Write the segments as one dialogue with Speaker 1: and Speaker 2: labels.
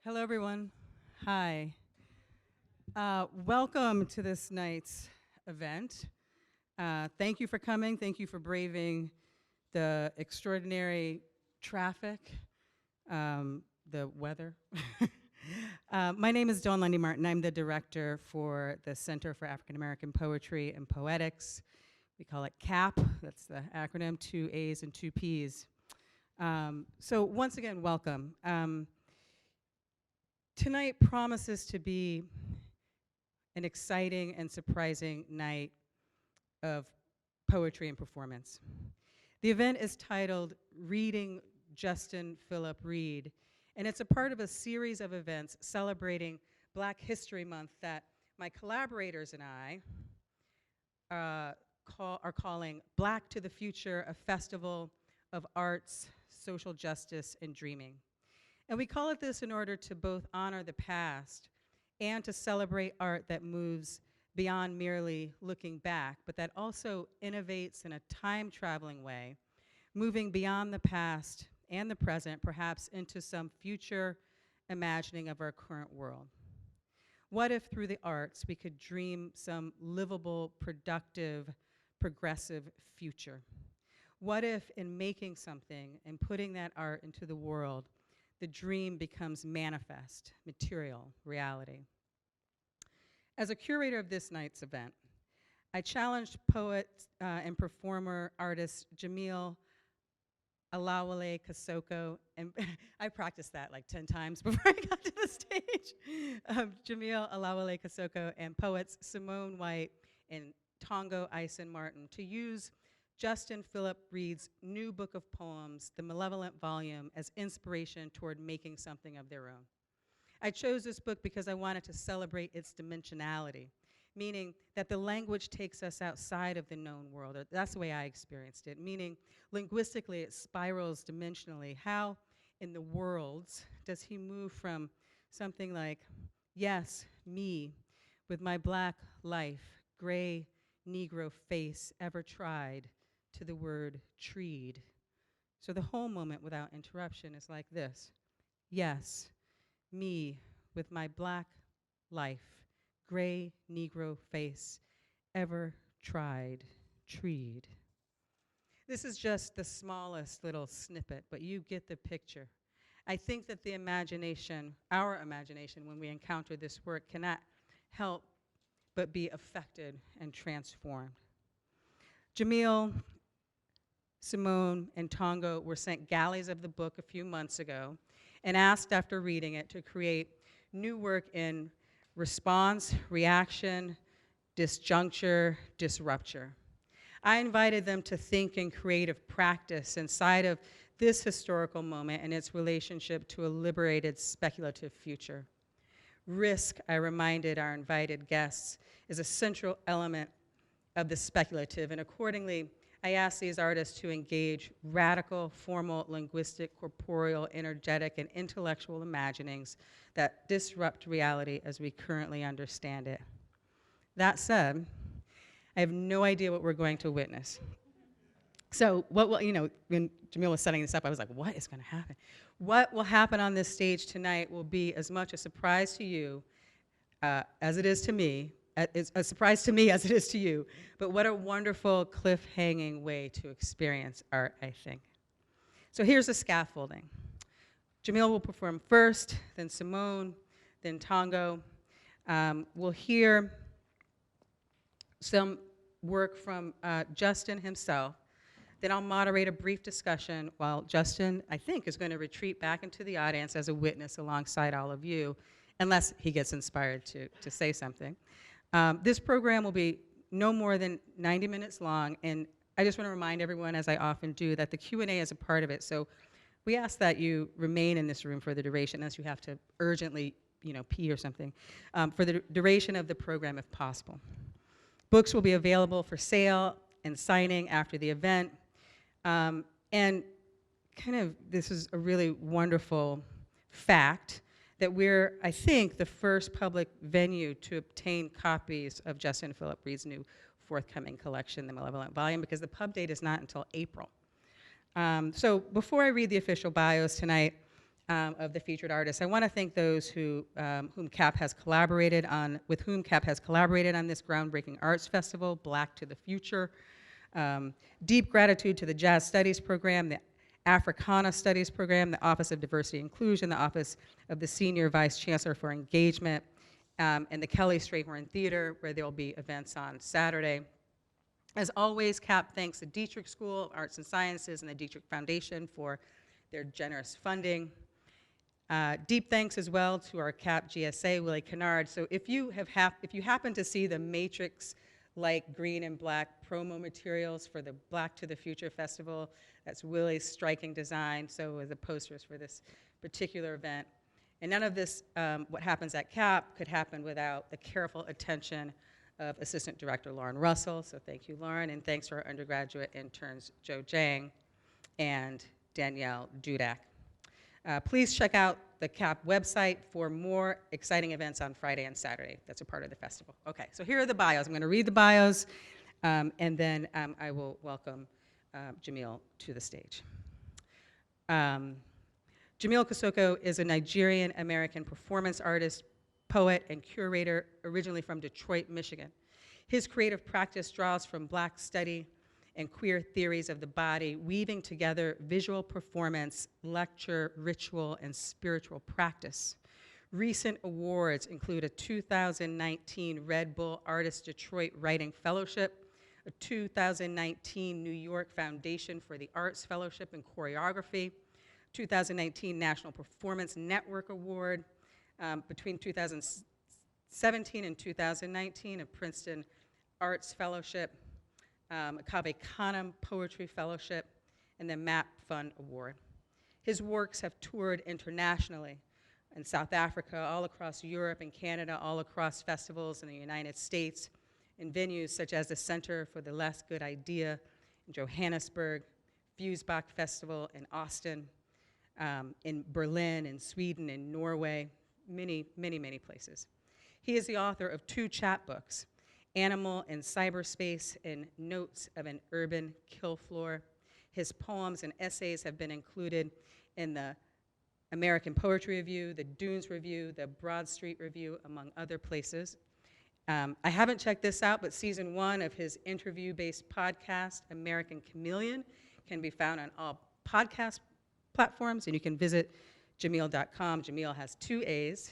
Speaker 1: Hello, everyone. Hi. Welcome to this night's event. Thank you for coming. Thank you for braving the extraordinary traffic, the weather. My name is Lundy Martin. I'm the director for the Center for African American Poetry and Poetics. We call it CAAPP. That's the acronym, 2 A's and 2 P's. So once again, welcome. Tonight promises to be an exciting and surprising night of poetry and performance. The event is titled Reading Justin Phillip Reed, and it's a part of a series of events celebrating Black History Month that my collaborators and I are calling Black to the Future, a festival of arts, social justice, and dreaming. And we call it this in order to both honor the past and to celebrate art that moves beyond merely looking back, but that also innovates in a time-traveling way, moving beyond the past and the present, perhaps into some future imagining of our current world. What if through the arts we could dream some livable, productive, progressive future? What if in making something and putting that art into the world, the dream becomes manifest, material, reality? As a curator of this night's event, I challenged poet and performer artist Jaamil Olawale Kosoko, and I practiced that like 10 times before I got to the stage. Jaamil Olawale Kosoko and poets Simone White and Tongo Eisen-Martin to use Justin Phillip Reed's new book of poems, The Malevolent Volume, as inspiration toward making something of their own. I chose this book because I wanted to celebrate its dimensionality, meaning that the language takes us outside of the known world, or that's the way I experienced it, meaning linguistically it spirals dimensionally. How in the worlds does he move from something like, yes, me, with my Black life, gray Negro face, ever tried, to the word treed. So the whole moment without interruption is like this. Yes, me with my Black life, gray Negro face, ever tried, treed. This is just the smallest little snippet, but you get the picture. I think that the imagination, our imagination, when we encounter this work, cannot help but be affected and transformed. Jamil, Simone, and Tongo were sent galleys of the book a few months ago and asked after reading it to create new work in response, reaction, disjuncture, disrupture. I invited them to think in creative practice inside of this historical moment and its relationship to a liberated speculative future. Risk, I reminded our invited guests, is a central element of the speculative, and accordingly, I asked these artists to engage radical, formal, linguistic, corporeal, energetic, and intellectual imaginings that disrupt reality as we currently understand it. That said, I have no idea what we're going to witness. So what will, when Jamil was setting this up, I was like, what is going to happen? What will happen on this stage tonight will be as much a surprise to you as it is to me, it's a surprise to me as it is to you, but what a wonderful cliff-hanging way to experience art, I think. So here's the scaffolding. Jamil will perform first, then Simone, then Tongo. We'll hear some work from Justin himself. Then I'll moderate a brief discussion while Justin, I think, is going to retreat back into the audience as a witness alongside all of you, unless he gets inspired to say something. This program will be no more than 90 minutes long, and I just want to remind everyone, as I often do, that the Q&A is a part of it. So we ask that you remain in this room for the duration, unless you have to urgently, pee or something, for the duration of the program if possible. Books will be available for sale and signing after the event. And this is a really wonderful fact that we're, I think, the first public venue to obtain copies of Justin Phillip Reed's new forthcoming collection, The Malevolent Volume, because the pub date is not until April. So before I read the official bios tonight, of the featured artists. I want to thank those whom CAAPP has collaborated on, with whom CAAPP has collaborated on this groundbreaking arts festival, Black to the Future. Deep gratitude to the Jazz Studies Program, the Africana Studies Program, the Office of Diversity and Inclusion, the Office of the Senior Vice Chancellor for Engagement, and the Kelly Strayhorn Theater, where there will be events on Saturday. As always, CAAPP thanks the Dietrich School of Arts and Sciences and the Dietrich Foundation for their generous funding. Deep thanks as well to our CAAPP GSA, Willie Kennard. So if you happen to see the Matrix-like green and black promo materials for the Black to the Future Festival, that's Willie's striking design, so are the posters for this particular event. And none of this, what happens at CAAPP, could happen without the careful attention of Assistant Director Lauren Russell, so thank you, Lauren, and thanks to our undergraduate interns, Joe Jang and Danielle Dudak. Please check out the CAAPP website for more exciting events on Friday and Saturday. That's a part of the festival. Okay, so here are the bios. I'm going to read the bios, and then I will welcome Jamil to the stage. Jamil Kazuko is a Nigerian-American performance artist, poet, and curator, originally from Detroit, Michigan. His creative practice draws from Black study and queer theories of the body, weaving together visual performance, lecture, ritual, and spiritual practice. Recent awards include a 2019 Red Bull Artist Detroit Writing Fellowship, a 2019 New York Foundation for the Arts Fellowship in Choreography, 2019 National Performance Network Award, between 2017 and 2019, a Princeton Arts Fellowship, a Cave Canem Poetry Fellowship, and the MAP Fund Award. His works have toured internationally in South Africa, all across Europe and Canada, all across festivals in the United States, in venues such as the Center for the Less Good Idea in Johannesburg, Fusebach Festival in Austin, in Berlin, in Sweden, in Norway, many, many, many places. He is the author of 2 chapbooks, Animal in Cyberspace and Notes of an Urban Kill Floor. His poems and essays have been included in the American Poetry Review, the Dunes Review, the Broad Street Review, among other places. I haven't checked this out, but season 1 of his interview-based podcast, American Chameleon, can be found on all podcast platforms, and you can visit jamil.com. Jamil has 2 A's.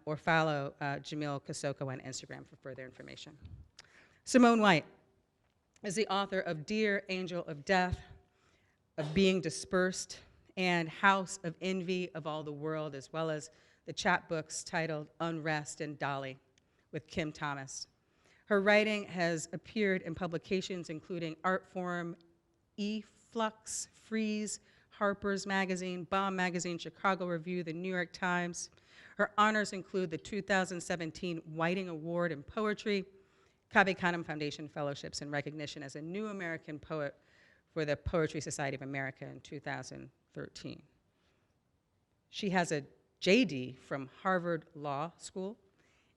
Speaker 1: Or follow Jaamil Kosoko on Instagram for further information. Simone White is the author of Dear Angel of Death, of Being Dispersed, and House of Envy of All the World, as well as the chapbooks titled Unrest and Dolly with Kim Thomas. Her writing has appeared in publications including Artforum, E-Flux, Freeze, Harper's Magazine, Bomb Magazine, Chicago Review, the New York Times. Her honors include the 2017 Whiting Award in Poetry, Cave Canem Foundation Fellowships, and recognition as a New American Poet for the Poetry Society of America in 2013. She has a JD from Harvard Law School,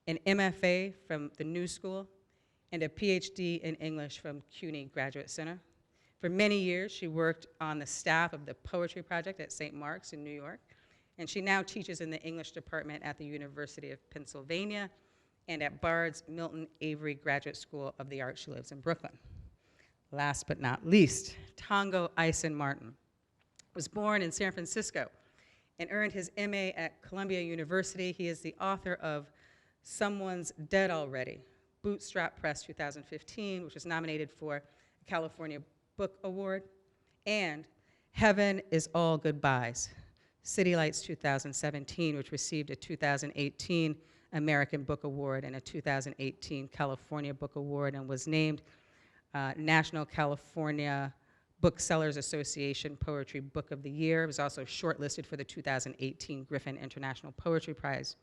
Speaker 1: an MFA from the New School, and a PhD in English from CUNY Graduate Center. For many years, she worked on the staff of the Poetry Project at St. Mark's in New York, and she now teaches in the English department at the University of Pennsylvania and at Bard's Milton Avery Graduate School of the Arts. She lives in Brooklyn. Last but not least, Tongo Eisen-Martin was born in San Francisco and earned his MA at Columbia University. He is the author of Someone's Dead Already, Bootstrap Press 2015, which was nominated for a California Book Award, and Heaven is All Goodbyes, City Lights 2017, which received a 2018 American Book Award and a 2018 California Book Award, and was named National California Booksellers Association Poetry Book of the Year. It was also shortlisted for the 2018 Griffin International Poetry Prize.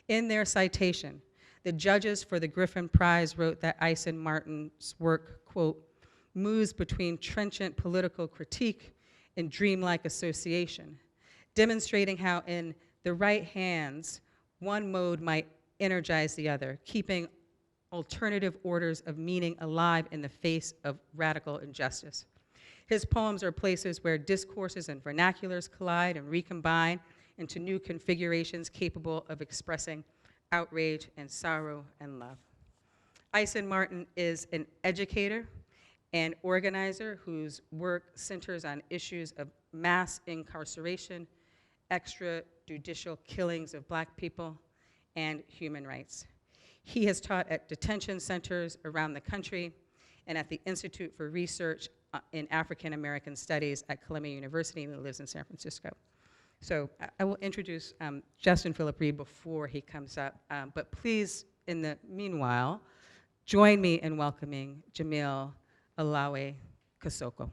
Speaker 1: In their citation, the judges for the Griffin Prize wrote that Eisen-Martin's work, quote, moves between trenchant political critique and dreamlike association, demonstrating how in the right hands, one mode might energize the other, keeping alternative orders of meaning alive in the face of radical injustice. His poems are places where discourses and vernaculars collide and recombine into new configurations capable of expressing outrage and sorrow and love. Eisen-Martin is an educator and organizer whose work centers on issues of mass incarceration, extrajudicial killings of Black people, and human rights. He has taught at detention centers around the country and at the Institute for Research in African American Studies at Columbia University, and he lives in San Francisco. So I will introduce Justin Phillip Reed before he comes up, but please, in the meanwhile, join me in welcoming Jaamil Olawale Kosoko.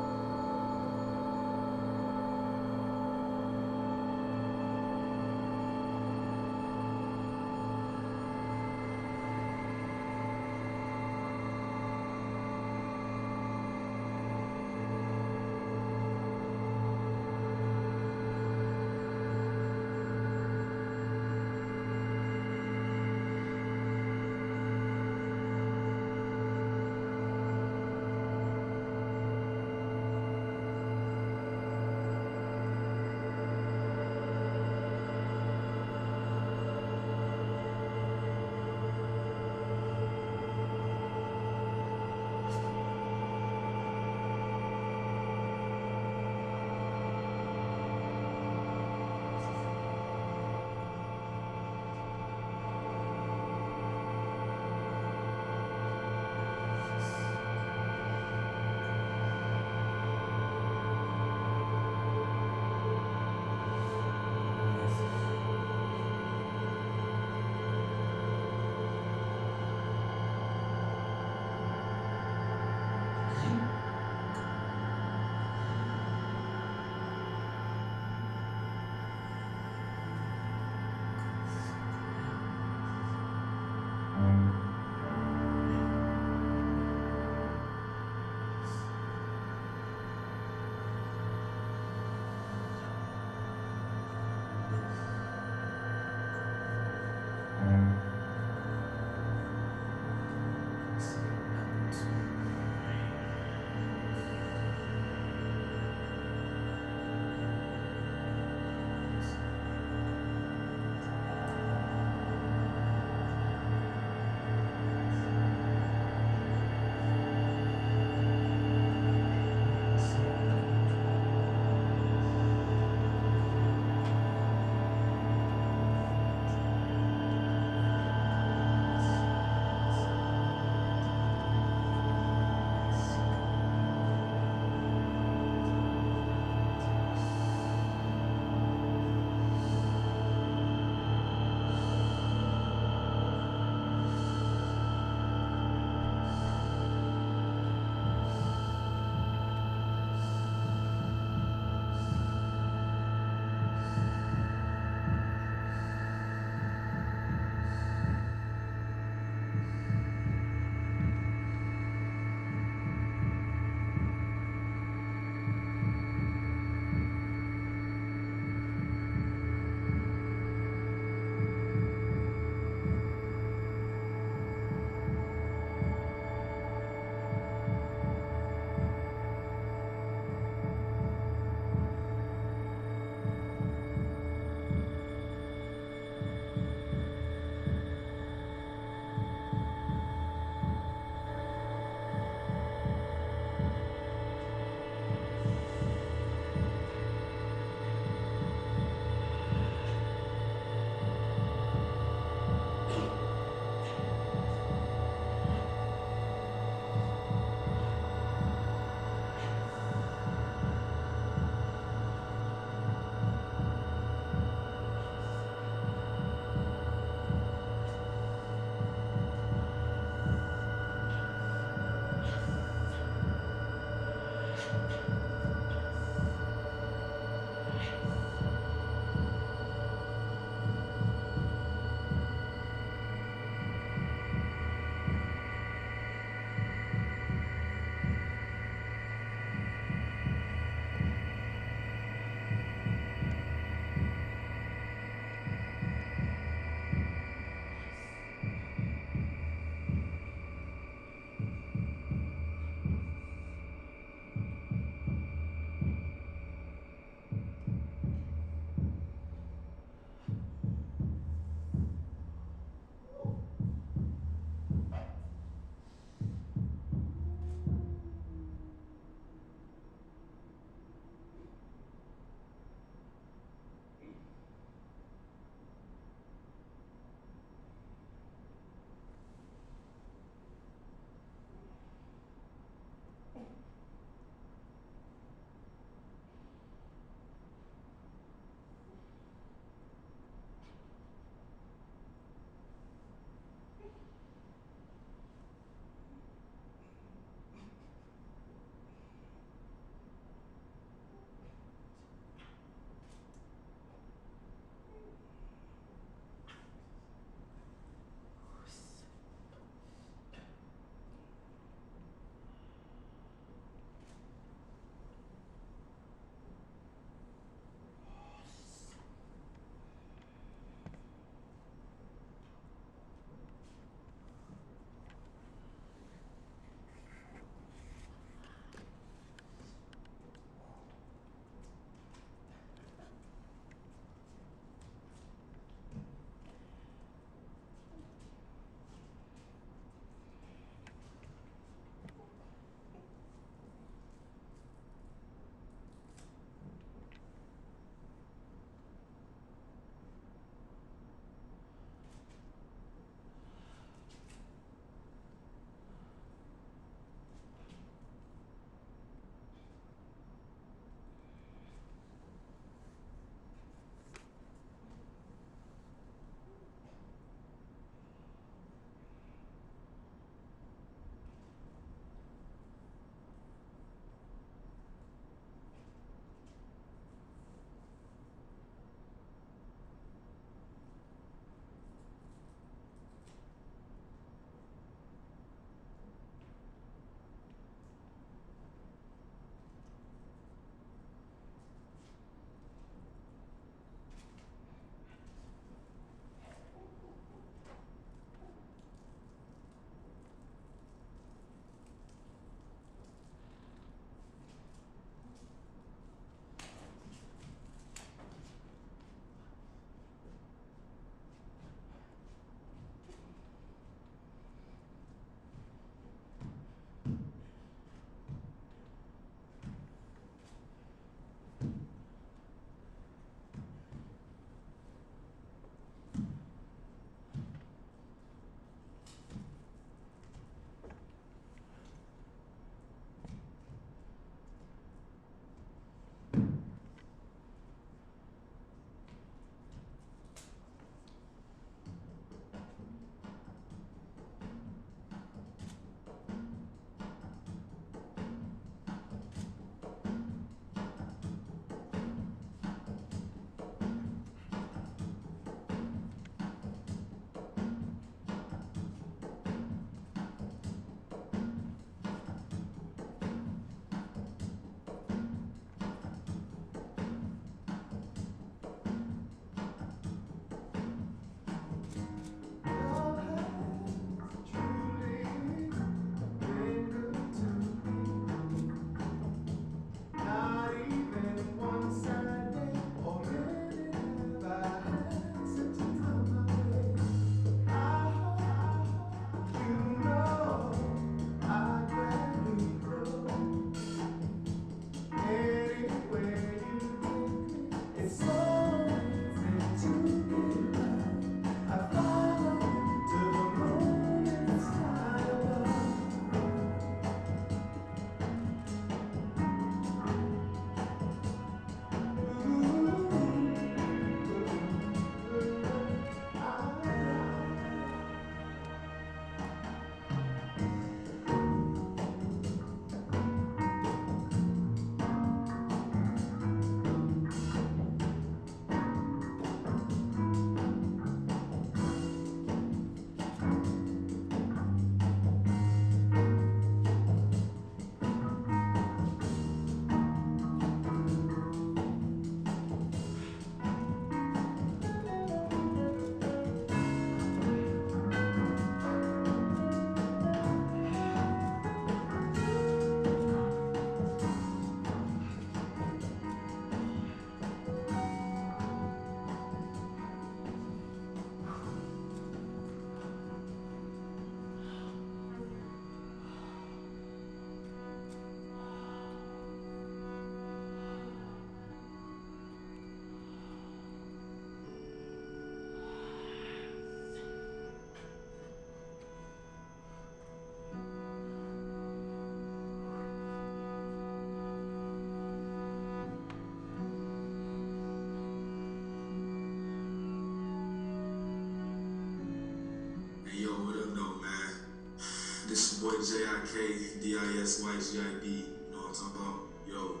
Speaker 2: boy JIKDISYGIB, you know what I'm talking about? Yo,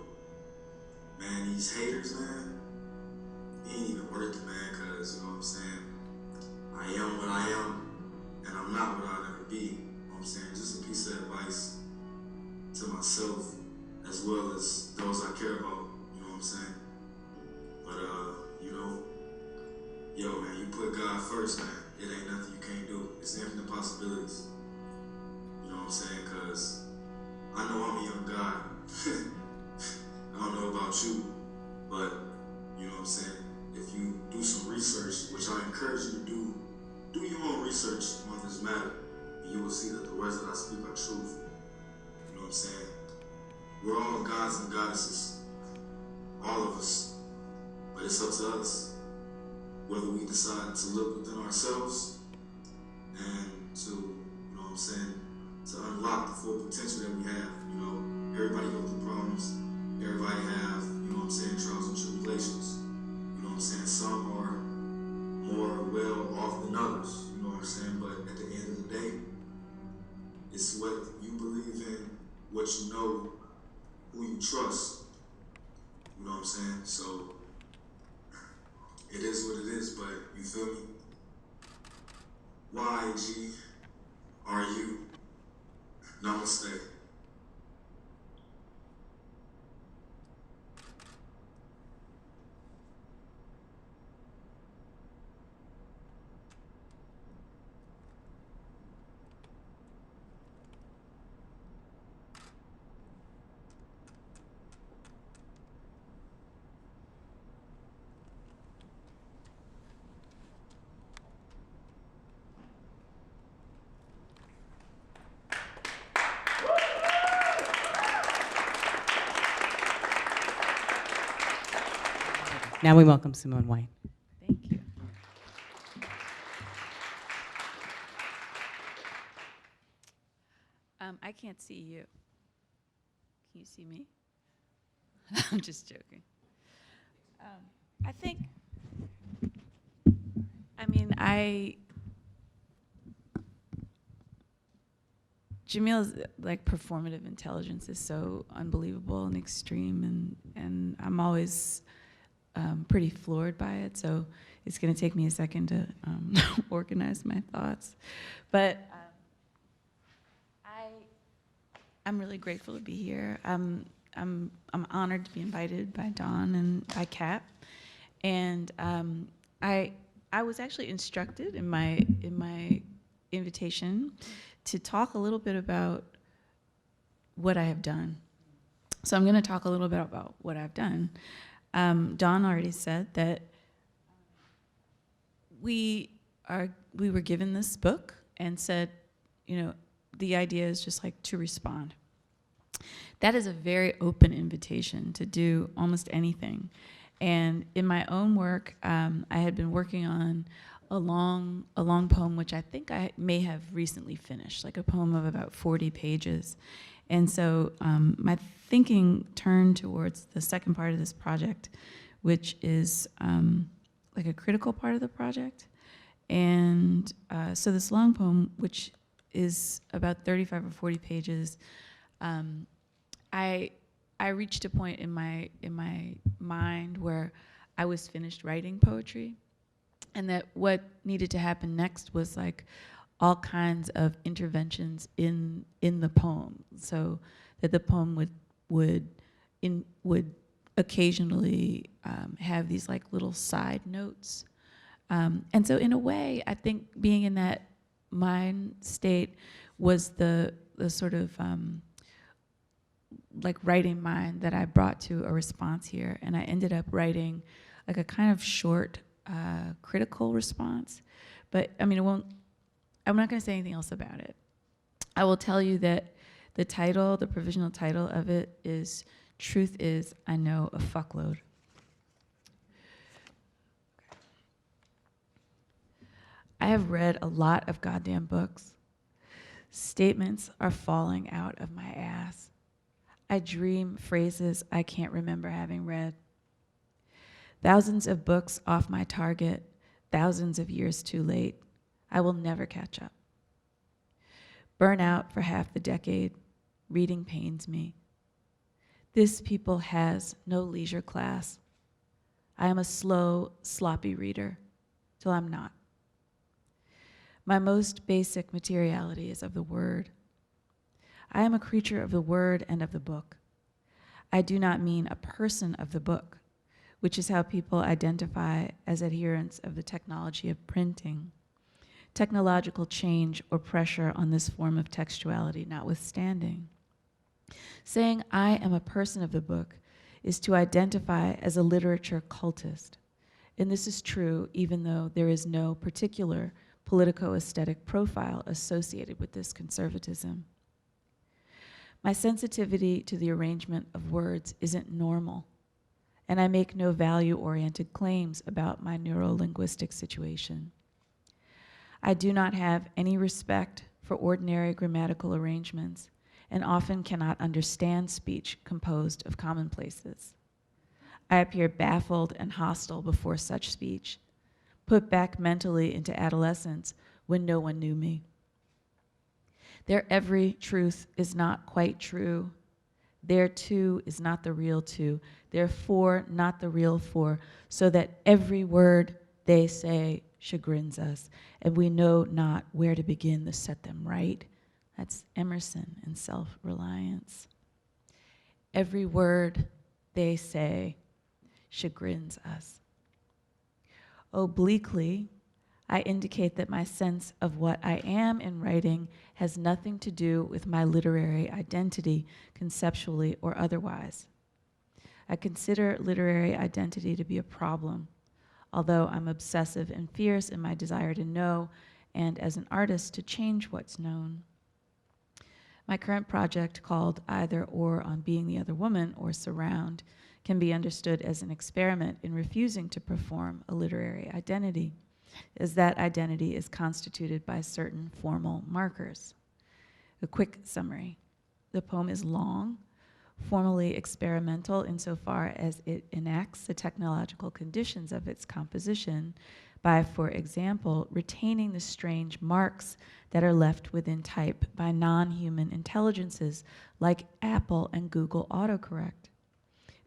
Speaker 2: man, these haters, man, he ain't even worth it, man, cause, you know what I'm saying? I am what I am, and I'm not what I'll never be. You know what I'm saying? Just a piece of advice to myself, as well as those I care about, you know what I'm saying? But, you know, yo, man, you put God first, man. It ain't nothing you can't do. It's infinite possibilities. You know what I'm saying? Because I know I'm a young guy. I don't know about you, but, you know what I'm saying? If you do some research, which I encourage you to do your own research on this matter, and you will see that the words that I speak are truth. You know what I'm saying? We're all gods and goddesses, all of us, but it's up to us whether we decide to look within ourselves and to, you know what I'm saying, to unlock the full potential that we have. You know, everybody goes through problems, everybody have, you know what I'm saying, trials and tribulations. You know what I'm saying? Some are more well off than others, you know what I'm saying? But at the end of the day, it's what you believe in, what you know, who you trust. You know what I'm saying? So it is what it is, but you feel me? YG, are you? Namaste.
Speaker 1: Now we welcome Simone White.
Speaker 3: Thank you. I can't see you. Can you see me? I'm just joking. I think, Jamil's like performative intelligence is so unbelievable and extreme, and I'm always pretty floored by it, so it's going to take me a second to organize my thoughts. But I'm really grateful to be here. I'm honored to be invited by Dawn and by CAAPP, and I was actually instructed in my invitation to talk a little bit about what I have done. So I'm going to talk a little bit about what I've done. Dawn already said that we were given this book and said, you know, the idea is just like to respond. That is a very open invitation to do almost anything. And in my own work, I had been working on a long poem, which I think I may have recently finished, like a poem of about 40 pages. And so my thinking turned towards the second part of this project, which is like a critical part of the project. And so this long poem, which is about 35 or 40 pages, I reached a point in my mind where I was finished writing poetry, and that what needed to happen next was like all kinds of interventions in the poem, so that the poem would occasionally have these like little side notes, and so in a way, I think being in that mind state was the sort of like writing mind that I brought to a response here, and I ended up writing like a kind of short critical response. But I mean, I'm not going to say anything else about it. I will tell you that the title, the provisional title of it is "Truth Is I Know a Fuckload." I have read a lot of goddamn books. Statements are falling out of my ass. I dream phrases I can't remember having read. Thousands of books off my target, thousands of years too late. I will never catch up. Burnout for half the decade. Reading pains me. This people has no leisure class. I am a slow, sloppy reader, till I'm not. My most basic materiality is of the word. I am a creature of the word and of the book. I do not mean a person of the book, which is how people identify as adherents of the technology of printing. Technological change or pressure on this form of textuality notwithstanding. Saying I am a person of the book is to identify as a literature cultist. And this is true even though there is no particular politico-aesthetic profile associated with this conservatism. My sensitivity to the arrangement of words isn't normal, and I make no value-oriented claims about my neuro-linguistic situation. I do not have any respect for ordinary grammatical arrangements and often cannot understand speech composed of commonplaces. I appear baffled and hostile before such speech, put back mentally into adolescence when no one knew me. Their every truth is not quite true. Their two is not the real two. Their four not the real four, so that every word they say chagrins us, and we know not where to begin to set them right. That's Emerson and Self-Reliance. Every word they say chagrins us. Obliquely, I indicate that my sense of what I am in writing has nothing to do with my literary identity, conceptually or otherwise. I consider literary identity to be a problem, although I'm obsessive and fierce in my desire to know, and as an artist, to change what's known. My current project, called Either or on Being the Other Woman or Surround, can be understood as an experiment in refusing to perform a literary identity, as that identity is constituted by certain formal markers. A quick summary. The poem is long, formally experimental insofar as it enacts the technological conditions of its composition by, for example, retaining the strange marks that are left within type by non-human intelligences like Apple and Google autocorrect.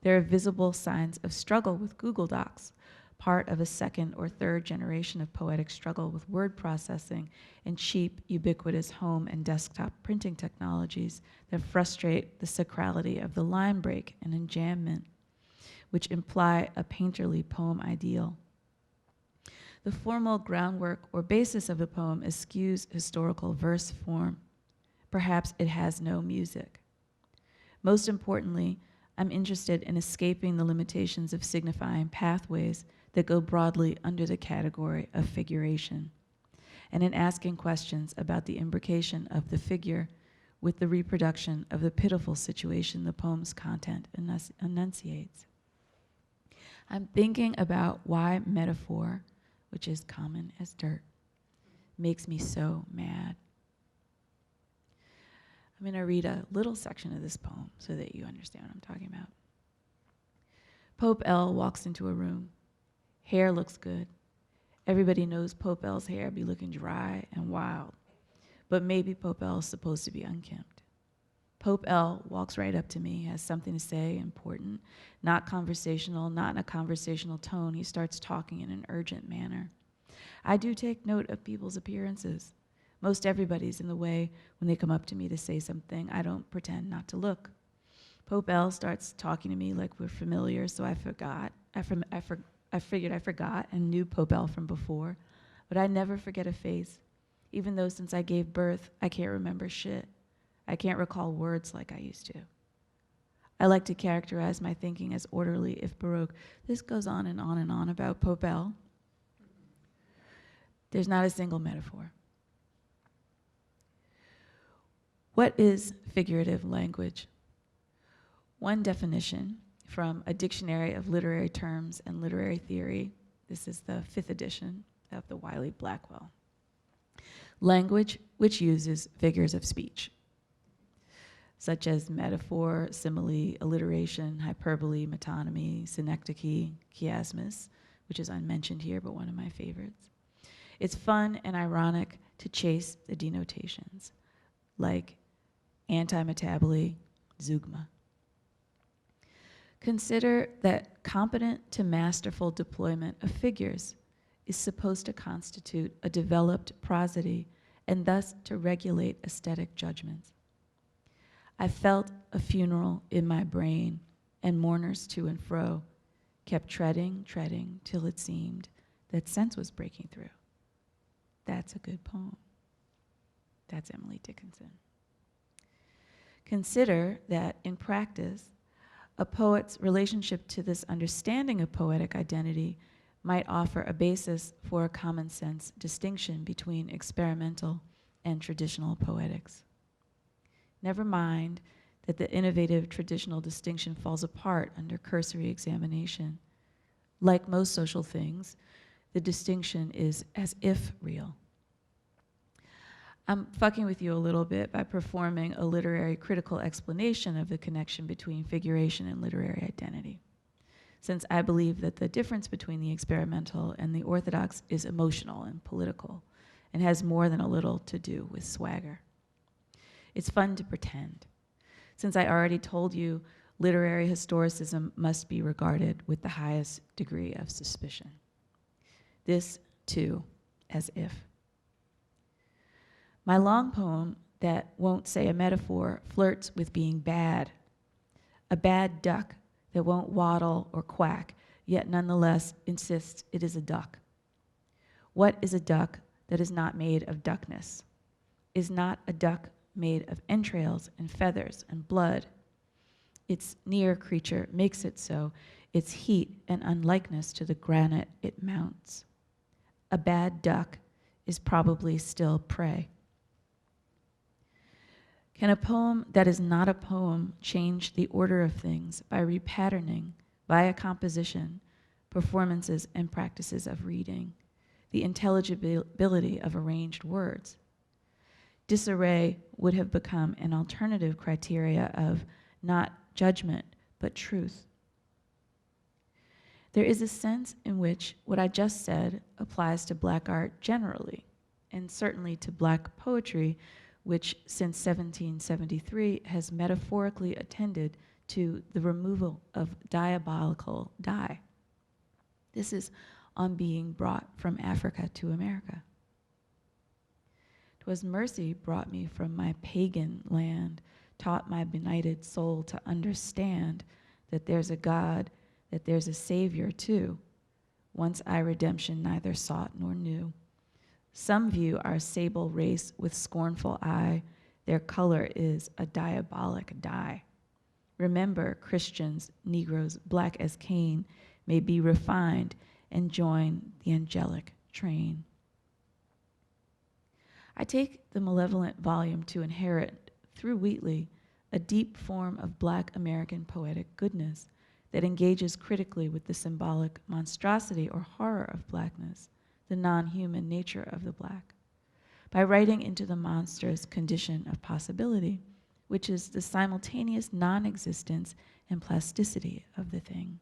Speaker 3: There are visible signs of struggle with Google Docs, part of a second or third generation of poetic struggle with word processing and cheap, ubiquitous home and desktop printing technologies that frustrate the sacrality of the line break and enjambment, which imply a painterly poem ideal. The formal groundwork or basis of the poem eschews historical verse form. Perhaps it has no music. Most importantly, I'm interested in escaping the limitations of signifying pathways that go broadly under the category of figuration, and in asking questions about the imbrication of the figure with the reproduction of the pitiful situation the poem's content enunciates. I'm thinking about why metaphor, which is common as dirt, makes me so mad. I'm going to read a little section of this poem so that you understand what I'm talking about. Pope L walks into a room. Hair looks good. Everybody knows Pope L's hair be looking dry and wild, but maybe Pope L is supposed to be unkempt. Pope L walks right up to me, has something to say, important, not conversational, not in a conversational tone. He starts talking in an urgent manner. I do take note of people's appearances. Most everybody's in the way when they come up to me to say something. I don't pretend not to look. Pope L starts talking to me like we're familiar, so I forgot. I figured I forgot and knew Pope L from before, but I never forget a face, even though since I gave birth, I can't remember shit. I can't recall words like I used to. I like to characterize my thinking as orderly, if baroque. This goes on and on and on about Pope L. There's not a single metaphor. What is figurative language? One definition from a dictionary of literary terms and literary theory. This is the 5th edition of the Wiley-Blackwell. Language which uses figures of speech, such as metaphor, simile, alliteration, hyperbole, metonymy, synecdoche, chiasmus, which is unmentioned here, but one of my favorites. It's fun and ironic to chase the denotations. like antimetaboly, zeugma. Consider that competent to masterful deployment of figures is supposed to constitute a developed prosody and thus to regulate aesthetic judgments. I felt a funeral in my brain, and mourners to and fro kept treading, till it seemed that sense was breaking through. That's a good poem. That's Emily Dickinson. Consider that in practice, a poet's relationship to this understanding of poetic identity might offer a basis for a common sense distinction between experimental and traditional poetics. Never mind that the innovative traditional distinction falls apart under cursory examination. Like most social things, the distinction is as if real. I'm fucking with you a little bit by performing a literary critical explanation of the connection between figuration and literary identity, since I believe that the difference between the experimental and the orthodox is emotional and political and has more than a little to do with swagger. It's fun to pretend. Since I already told you, literary historicism must be regarded with the highest degree of suspicion. This, too, as if. My long poem that won't say a metaphor flirts with being bad. A bad duck that won't waddle or quack, yet nonetheless insists it is a duck. What is a duck that is not made of duckness? Is not a duck made of entrails and feathers and blood? Its near creature makes it so, its heat and unlikeness to the granite it mounts. A bad duck is probably still prey. Can a poem that is not a poem change the order of things by repatterning, via composition, performances and practices of reading, the intelligibility of arranged words? Disarray would have become an alternative criteria of not judgment, but truth. There is a sense in which what I just said applies to Black art generally, and certainly to Black poetry, which since 1773 has metaphorically attended to the removal of diabolical dye. This is on being brought from Africa to America. 'Twas mercy brought me from my pagan land, taught my benighted soul to understand that there's a God, that there's a Savior too. Once I redemption neither sought nor knew. Some view our sable race with scornful eye. Their color is a diabolic dye. Remember, Christians, Negroes, black as Cain, may be refined and join the angelic train. I take the Malevolent Volume to inherit, through Wheatley, a deep form of Black American poetic goodness that engages critically with the symbolic monstrosity or horror of Blackness, the non-human nature of the Black, by writing into the monster's condition of possibility, which is the simultaneous non-existence and plasticity of the thing.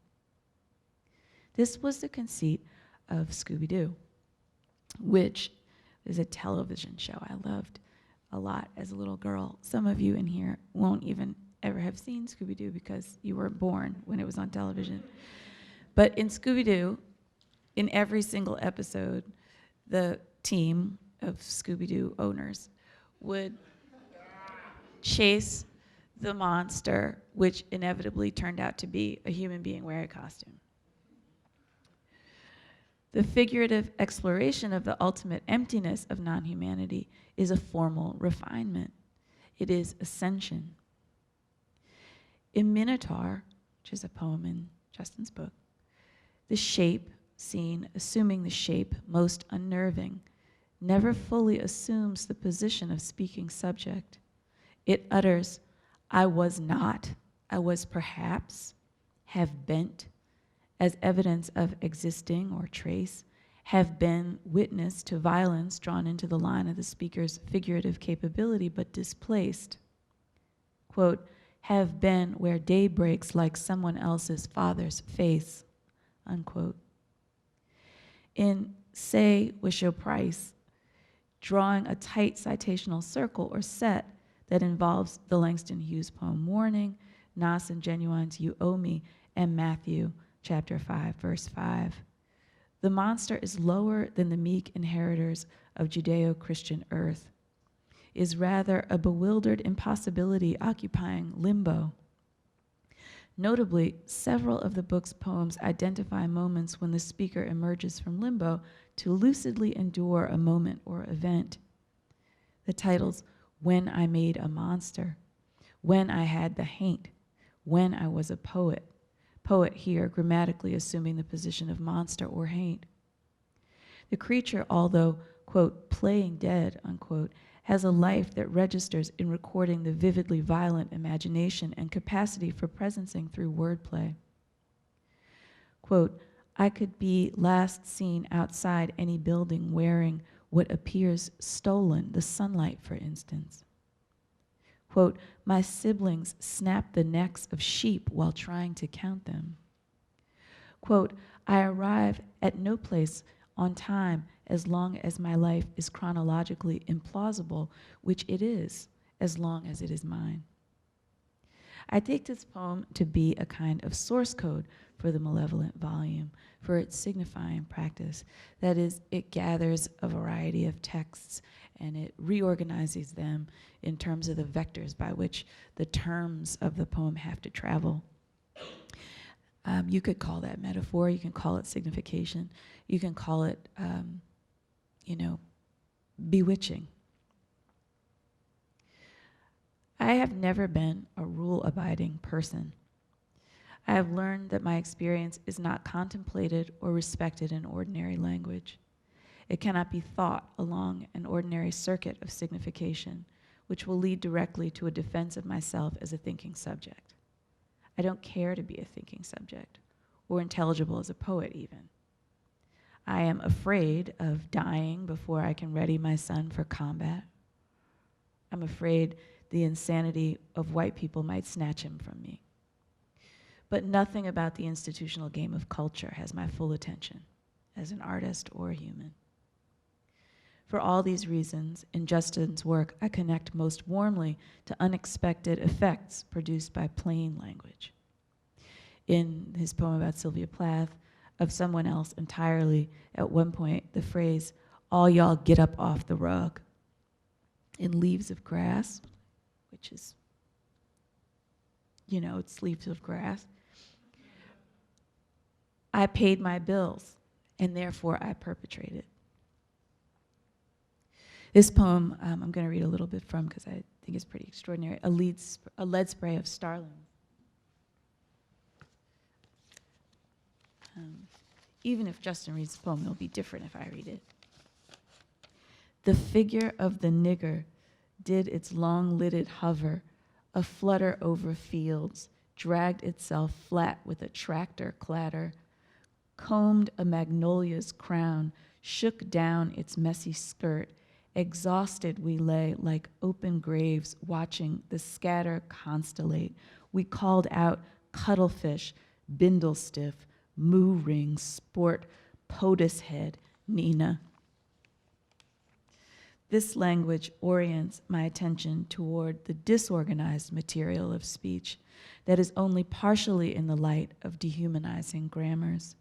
Speaker 3: This was the conceit of Scooby-Doo, which is a television show I loved a lot as a little girl. Some of you in here won't even ever have seen Scooby-Doo because you were born when it was on television. But in Scooby-Doo, in every single episode, the team of Scooby-Doo owners would chase the monster, which inevitably turned out to be a human being wearing a costume. The figurative exploration of the ultimate emptiness of non-humanity is a formal refinement. It is ascension. In Minotaur, which is a poem in Justin's book, the shape seen, assuming the shape most unnerving, never fully assumes the position of speaking subject. It utters, I was not, I was perhaps, have bent, as evidence of existing or trace, have been witness to violence drawn into the line of the speaker's figurative capability, but displaced. Quote, have been where day breaks like someone else's father's face, unquote. In Say Wisho Price, drawing a tight citational circle or set that involves the Langston Hughes poem Warning, Nas and Genuine's You Owe Me, and Matthew chapter 5, verse 5. The monster is lower than the meek inheritors of Judeo-Christian earth, is rather a bewildered impossibility occupying limbo. Notably, several of the book's poems identify moments when the speaker emerges from limbo to lucidly endure a moment or event. The titles, When I Made a Monster, When I Had the Haint, When I Was a Poet, poet here grammatically assuming the position of monster or haint. The creature, although, quote, playing dead, unquote, has a life that registers in recording the vividly violent imagination and capacity for presencing through wordplay. Quote, I could be last seen outside any building wearing what appears stolen, the sunlight, for instance. Quote, my siblings snap the necks of sheep while trying to count them. Quote, I arrive at no place on time as long as my life is chronologically implausible, which it is, as long as it is mine. I take this poem to be a kind of source code for the Malevolent Volume, for its signifying practice. That is, it gathers a variety of texts and it reorganizes them in terms of the vectors by which the terms of the poem have to travel. You could call that metaphor, you can call it signification, you can call it, bewitching. I have never been a rule-abiding person. I have learned that my experience is not contemplated or respected in ordinary language. It cannot be thought along an ordinary circuit of signification, which will lead directly to a defense of myself as a thinking subject. I don't care to be a thinking subject, or intelligible as a poet even. I am afraid of dying before I can ready my son for combat. I'm afraid the insanity of white people might snatch him from me. But nothing about the institutional game of culture has my full attention as an artist or a human. For all these reasons, in Justin's work, I connect most warmly to unexpected effects produced by plain language. In his poem about Sylvia Plath, of someone else entirely, at one point, the phrase, all y'all get up off the rug. In Leaves of Grass, which is, it's leaves of grass. I paid my bills, and therefore I perpetrated. This poem, I'm going to read a little bit from because I think it's pretty extraordinary. A lead spray of starlings. Even if Justin reads the poem, it'll be different if I read it. The figure of the nigger did its long-lidded hover, a flutter over fields, dragged itself flat with a tractor clatter, combed a magnolia's crown, shook down its messy skirt. Exhausted we lay like open graves watching the scatter constellate. We called out cuttlefish, bindle stiff, moo ring, sport, POTUS head, Nina. This language orients my attention toward the disorganized material of speech that is only partially in the light of dehumanizing grammars.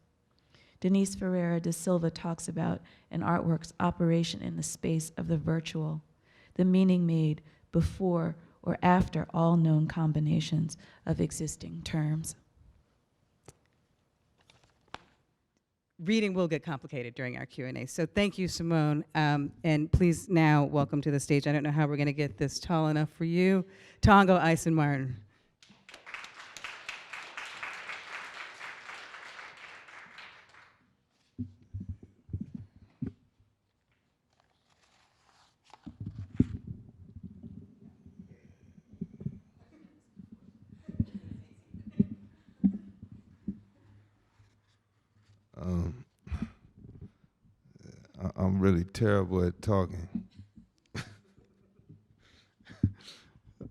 Speaker 3: Denise Ferreira da Silva talks about an artwork's operation in the space of the virtual, the meaning made before or after all known combinations of existing terms.
Speaker 1: Reading will get complicated during our Q&A, so thank you, Simone. And please now welcome to the stage, I don't know how we're gonna get this tall enough for you, Tongo Eisen-Martin.
Speaker 4: I'm really terrible at talking.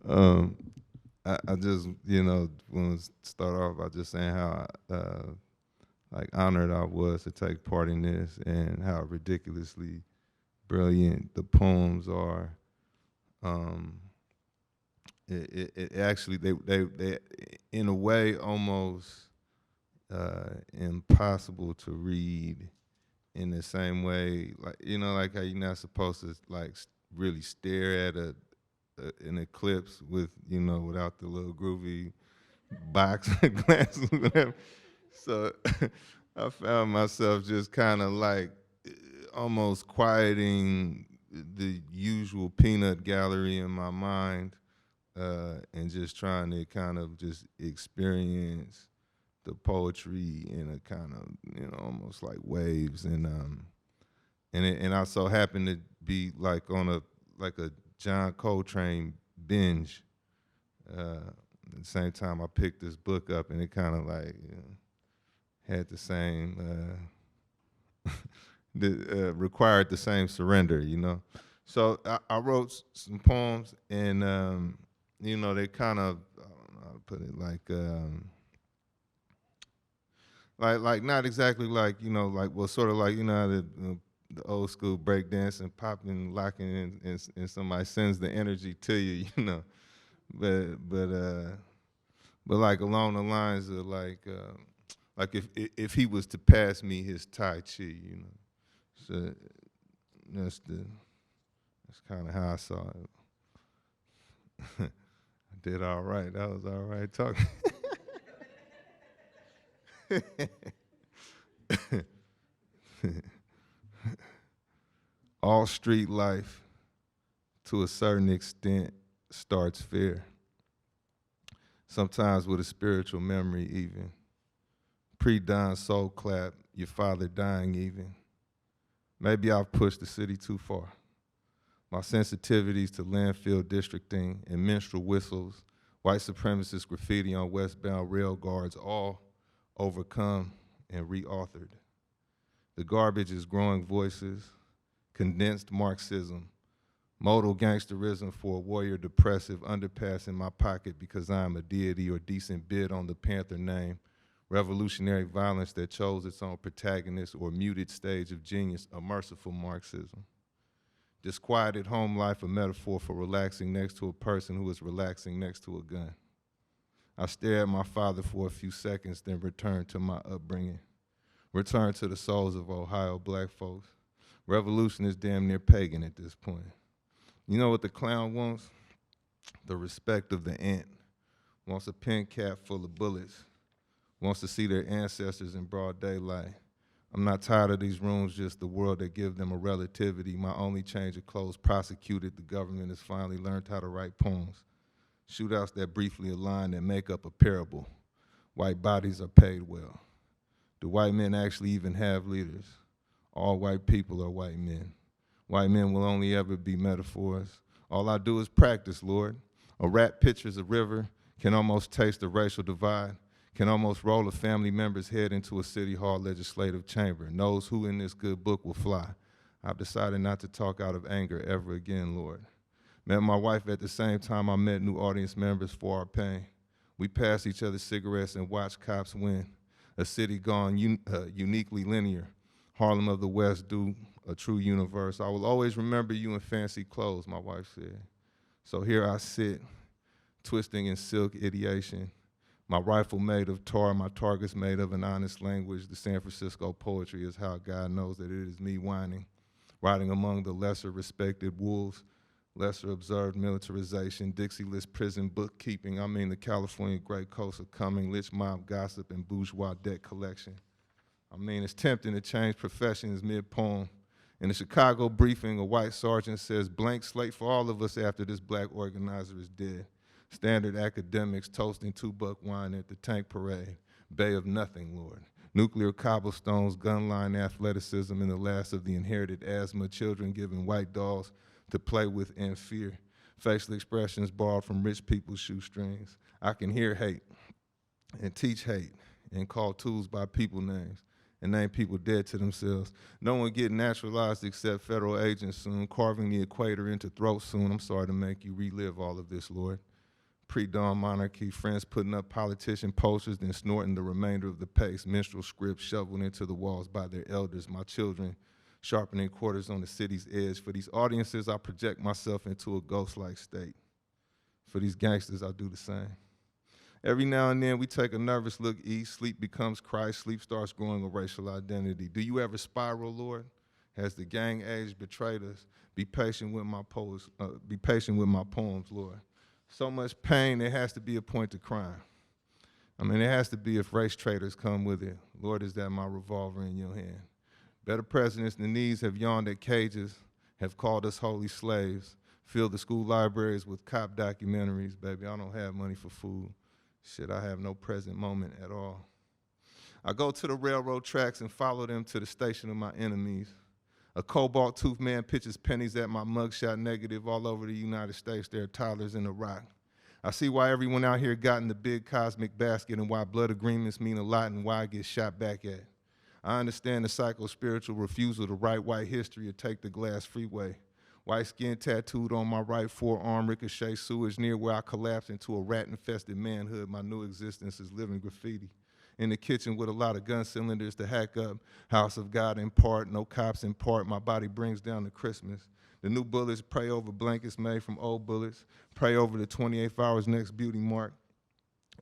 Speaker 4: I just, want to start off by just saying how honored I was to take part in this and how ridiculously brilliant the poems are. it actually, they in a way almost impossible to read in the same way, like, you know, like how you're not supposed to like really stare at an eclipse with, you know, without the little groovy box glasses, whatever. So I found myself just kind of like almost quieting the usual peanut gallery in my mind, and just trying to kind of just experience the poetry in a kind of, you know, almost like waves. And I so happened to be like on a John Coltrane binge. At the same time, I picked this book up, and it kind of like, you know, had the same required the same surrender, you know. So I wrote some poems, and you know, they kind of, I don't know how to put it, like not exactly like, you know, like, well, sort of like, you know, how the old school breakdance and popping, locking, and somebody sends the energy to you, you know. But like along the lines of like if he was to pass me his Tai Chi, you know. So that's kind of how I saw it. I did all right. That was all right talking. All street life, to a certain extent, starts fair. Sometimes with a spiritual memory even. Pre-dawn soul clap, your father dying even. Maybe I've pushed the city too far. My sensitivities to landfill districting and minstrel whistles, white supremacist graffiti on westbound rail guards, all overcome and reauthored. The garbage is growing voices, condensed Marxism, modal gangsterism for a warrior depressive underpass in my pocket because I am a deity or decent bid on the Panther name, revolutionary violence that chose its own protagonist or muted stage of genius, a merciful Marxism. Disquieted home life, a metaphor for relaxing next to a person who is relaxing next to a gun. I stare at my father for a few seconds, then return to my upbringing. Return to the souls of Ohio black folks. Revolution is damn near pagan at this point. You know what the clown wants? The respect of the ant. Wants a pen cap full of bullets. Wants to see their ancestors in broad daylight. I'm not tired of these rooms, just the world that give them a relativity. My only change of clothes prosecuted, the government has finally learned how to write poems. Shootouts that briefly align that make up a parable. White bodies are paid well. Do white men actually even have leaders? All white people are white men. White men will only ever be metaphors. All I do is practice, Lord. A rat pictures a river, can almost taste the racial divide, can almost roll a family member's head into a city hall legislative chamber, knows who in this good book will fly. I've decided not to talk out of anger ever again, Lord. Met my wife at the same time I met new audience members for our pain. We passed each other cigarettes and watched cops win. A city gone uniquely linear. Harlem of the West do a true universe. I will always remember you in fancy clothes, my wife said. So here I sit, twisting in silk ideation. My rifle made of tar, my targets made of an honest language. The San Francisco poetry is how God knows that it is me whining, riding among the lesser respected wolves, lesser observed militarization, Dixie-less prison bookkeeping. I mean the California Great Coast of coming, lich mob gossip, and bourgeois debt collection. I mean, it's tempting to change professions mid-poem. In the Chicago briefing, a white sergeant says, blank slate for all of us after this black organizer is dead. Standard academics toasting $2 wine at the tank parade. Bay of nothing, Lord. Nuclear cobblestones, gun line athleticism, and the last of the inherited asthma, children given white dolls to play with and fear. Facial expressions borrowed from rich people's shoestrings. I can hear hate and teach hate and call tools by people names and name people dead to themselves. No one get naturalized except federal agents soon, carving the equator into throat soon. I'm sorry to make you relive all of this, Lord. Pre-dawn monarchy, friends putting up politician posters, then snorting the remainder of the pace, minstrel scripts shoveled into the walls by their elders, my children sharpening quarters on the city's edge. For these audiences, I project myself into a ghost-like state. For these gangsters, I do the same. Every now and then we take a nervous look east, sleep becomes Christ, sleep starts growing a racial identity. Do you ever spiral, Lord? Has the gang age betrayed us? Be patient with my poems, Lord. So much pain, there has to be a point to crime. I mean, it has to be if race traitors come with it. Lord, is that my revolver in your hand? Better presidents than these have yawned at cages, have called us holy slaves, filled the school libraries with cop documentaries. Baby, I don't have money for food. Shit, I have no present moment at all. I go to the railroad tracks and follow them to the station of my enemies. A cobalt-toothed man pitches pennies at my mugshot negative all over the United States. There are toddlers in Iraq. I see why everyone out here got in the big cosmic basket and why blood agreements mean a lot and why I get shot back at. I understand the psycho-spiritual refusal to write white history or take the glass freeway. White skin tattooed on my right forearm, ricochet sewage near where I collapsed into a rat-infested manhood. My new existence is living graffiti. In the kitchen with a lot of gun cylinders to hack up. House of God in part, no cops in part. My body brings down to Christmas. The new bullets pray over blankets made from old bullets. Pray over the 28 hours next beauty mark.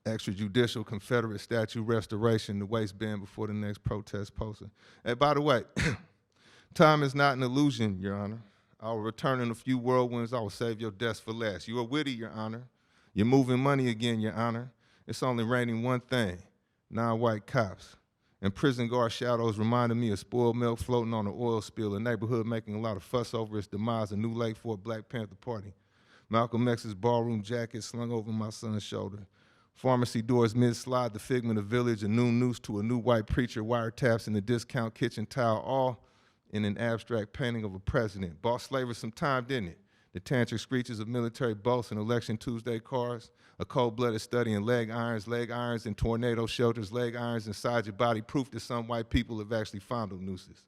Speaker 4: Extrajudicial Confederate statue restoration, the waistband before the next protest poster. Hey, by the way, time is not an illusion, Your Honor. I will return in a few whirlwinds. I will save your deaths for last. You are witty, Your Honor. You're moving money again, Your Honor. It's only raining one thing, non-white cops. And prison guard shadows reminded me of spoiled milk floating on an oil spill, a neighborhood making a lot of fuss over its demise, a new lake for a Black Panther party. Malcolm X's ballroom jacket slung over my son's shoulder. Pharmacy doors mid-slide, the figment of village, a new noose to a new white preacher, wiretaps in the discount kitchen tile, all in an abstract painting of a president. Bought slavers some time, didn't it? The tantric screeches of military boats and election Tuesday cars, a cold-blooded study in leg irons in tornado shelters, leg irons inside your body, proof that some white people have actually fondled nooses.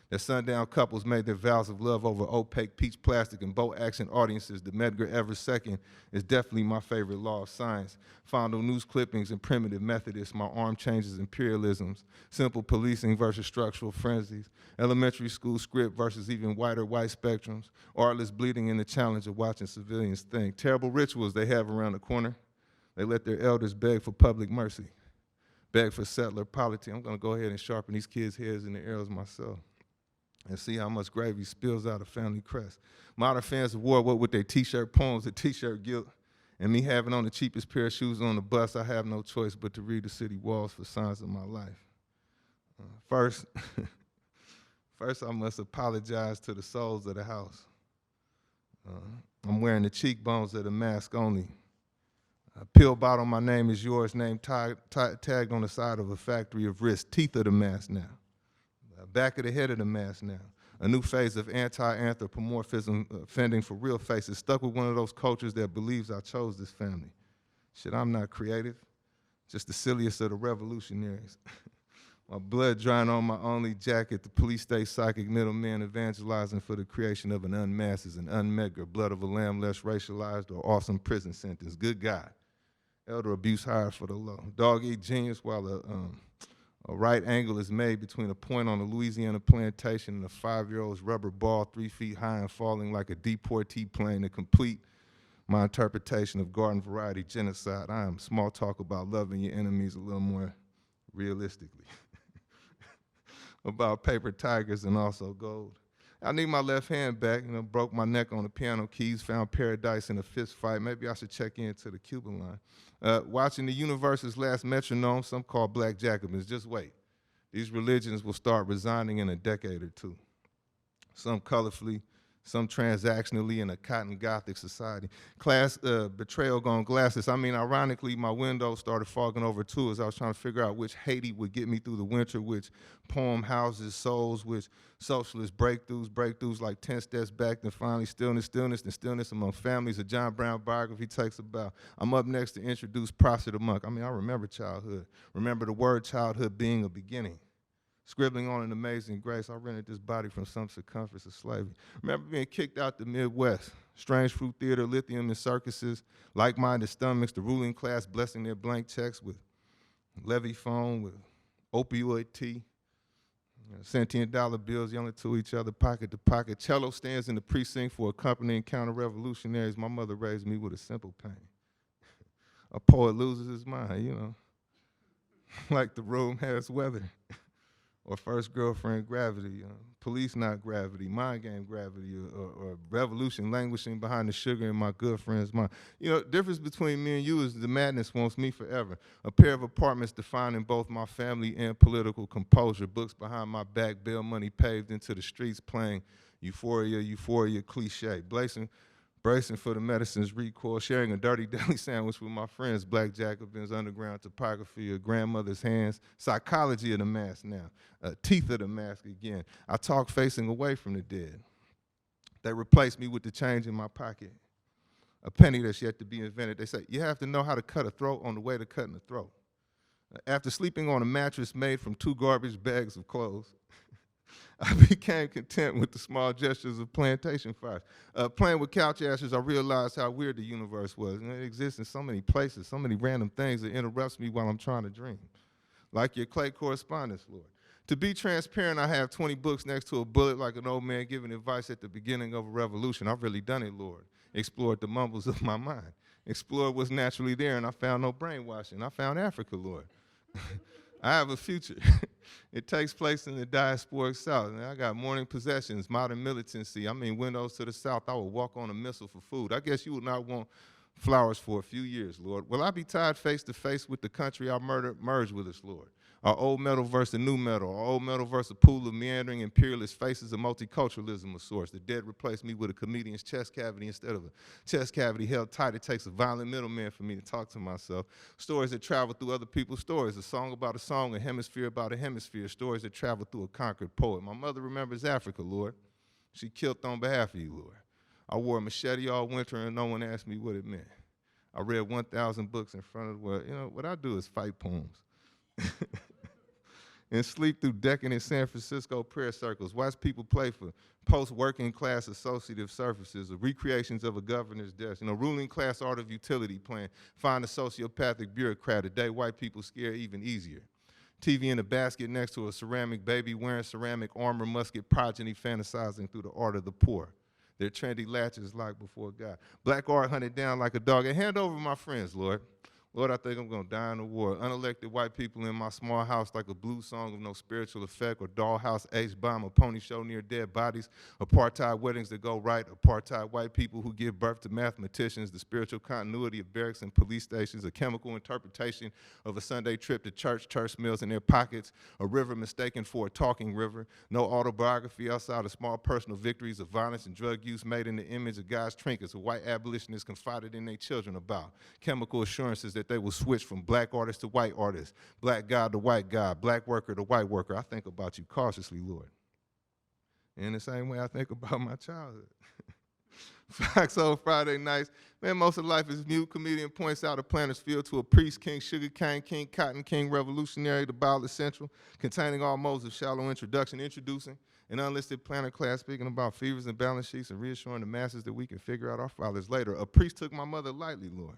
Speaker 4: That sundown couples made their vows of love over opaque peach plastic and boat action audiences. The Medgar Evers II is definitely my favorite law of science. Fondle news clippings and primitive Methodists, my arm changes imperialisms, simple policing versus structural frenzies, elementary school script versus even white spectrums, artless bleeding in the challenge of watching civilians think. Terrible rituals they have around the corner. They let their elders beg for public mercy, beg for settler polity. I'm gonna go ahead and sharpen these kids' heads in the arrows myself and see how much gravy spills out of family crest. Modern fans of war, what with their t-shirt poems, the t-shirt guilt, and me having on the cheapest pair of shoes on the bus, I have no choice but to read the city walls for signs of my life. First, I must apologize to the souls of the house. I'm wearing the cheekbones of the mask only. A pill bottle, my name is yours, name tagged on the side of a factory of wrist, teeth of the mask now. Back of the head of the mask now. A new phase of anti-anthropomorphism, fending for real faces, stuck with one of those cultures that believes I chose this family. Shit, I'm not creative, just the silliest of the revolutionaries. My blood drying on my only jacket, the police state psychic middleman evangelizing for the creation of an unmasked is an unmegger, blood of a lamb less racialized or awesome prison sentence. Good God. Elder abuse hired for the low. Dog-eat genius while a right angle is made between a point on a Louisiana plantation and a 5-year-old's rubber ball 3 feet high and falling like a deportee plane to complete my interpretation of garden variety genocide. I am small talk about loving your enemies a little more realistically. About paper tigers and also gold. I need my left hand back, broke my neck on the piano keys, found paradise in a fist fight. Maybe I should check into the Cuban line. Watching the universe's last metronome, some call Black Jacobins. Just wait. These religions will start resigning in a decade or two. Some colorfully, some transactionally in a cotton Gothic society. Class betrayal gone glasses. I mean, ironically, my window started fogging over too as I was trying to figure out which Haiti would get me through the winter, which poem houses souls, which socialist breakthroughs like 10 steps back, then finally stillness among families. A John Brown biography takes about. I'm up next to introduce Prosser the Monk. I mean, I remember childhood. Remember the word childhood being a beginning. Scribbling on an amazing grace, I rented this body from some circumference of slavery. Remember being kicked out the Midwest, strange fruit theater, lithium and circuses, like-minded stomachs, the ruling class blessing their blank checks with levy phone, with opioid tea. Sentient dollar bills yelling to each other, pocket to pocket. Cello stands in the precinct for accompanying counter-revolutionaries. My mother raised me with a simple pain. A poet loses his mind, you know, like the room has weather. Or first girlfriend gravity, police not gravity, mind game gravity, or revolution languishing behind the sugar in my good friend's mind. You know, the difference between me and you is the madness wants me forever. A pair of apartments defining both my family and political composure. Books behind my back, bail money paved into the streets, playing euphoria, euphoria cliche. Bracing for the medicine's recoil, sharing a dirty deli sandwich with my friends, Black Jacobins, underground topography, a grandmother's hands, psychology of the mask now, teeth of the mask again. I talk facing away from the dead. They replace me with the change in my pocket, a penny that's yet to be invented. They say, you have to know how to cut a throat on the way to cutting a throat. After sleeping on a mattress made from 2 garbage bags of clothes, I became content with the small gestures of plantation fires. Playing with couch ashes, I realized how weird the universe was. And it exists in so many places, so many random things that interrupts me while I'm trying to dream. Like your clay correspondence, Lord. To be transparent, I have 20 books next to a bullet like an old man giving advice at the beginning of a revolution. I've really done it, Lord. Explored the mumbles of my mind. Explored what's naturally there, and I found no brainwashing. I found Africa, Lord. I have a future. It takes place in the diasporic South. And I got morning possessions, modern militancy. I mean, windows to the South. I will walk on a missile for food. I guess you would not want flowers for a few years, Lord. Will I be tied face to face with the country I murdered? Merge with us, Lord. Our old metal versus the new metal. Our old metal versus a pool of meandering imperialist faces of multiculturalism of sorts. The dead replaced me with a comedian's chest cavity instead of a chest cavity held tight. It takes a violent middleman for me to talk to myself. Stories that travel through other people's stories. A song about a song, a hemisphere about a hemisphere. Stories that travel through a conquered poet. My mother remembers Africa, Lord. She killed on behalf of you, Lord. I wore a machete all winter and no one asked me what it meant. I read 1,000 books in front of the world. You know, what I do is fight poems. And sleep through decadent San Francisco prayer circles, watch people play for post-working class associative surfaces, or recreations of a governor's desk, you know, ruling class art of utility plan, find a sociopathic bureaucrat, a day white people scare even easier. TV in a basket next to a ceramic baby wearing ceramic armor, musket progeny fantasizing through the art of the poor. Their trendy latches locked before God. Black art hunted down like a dog. And hand over my friends, Lord. Lord, I think I'm going to die in the war. Unelected white people in my small house like a blues song of no spiritual effect, or dollhouse H-bomb, a pony show near dead bodies, apartheid weddings that go right, apartheid white people who give birth to mathematicians, the spiritual continuity of barracks and police stations, a chemical interpretation of a Sunday trip to church meals in their pockets, a river mistaken for a talking river, no autobiography outside of small personal victories of violence and drug use made in the image of God's trinkets, a white abolitionists confided in their children about, chemical assurances that they will switch from black artist to white artist, black God to white God, black worker to white worker. I think about you cautiously, Lord. In the same way I think about my childhood. Foxhole Friday nights, man, most of life is mute. Comedian points out a planter's field to a priest, king, sugar cane king, cotton king, revolutionary, the Bible essential, containing all modes of shallow introduction, introducing an unlisted planter class, speaking about fevers and balance sheets and reassuring the masses that we can figure out our fathers later. A priest took my mother lightly, Lord.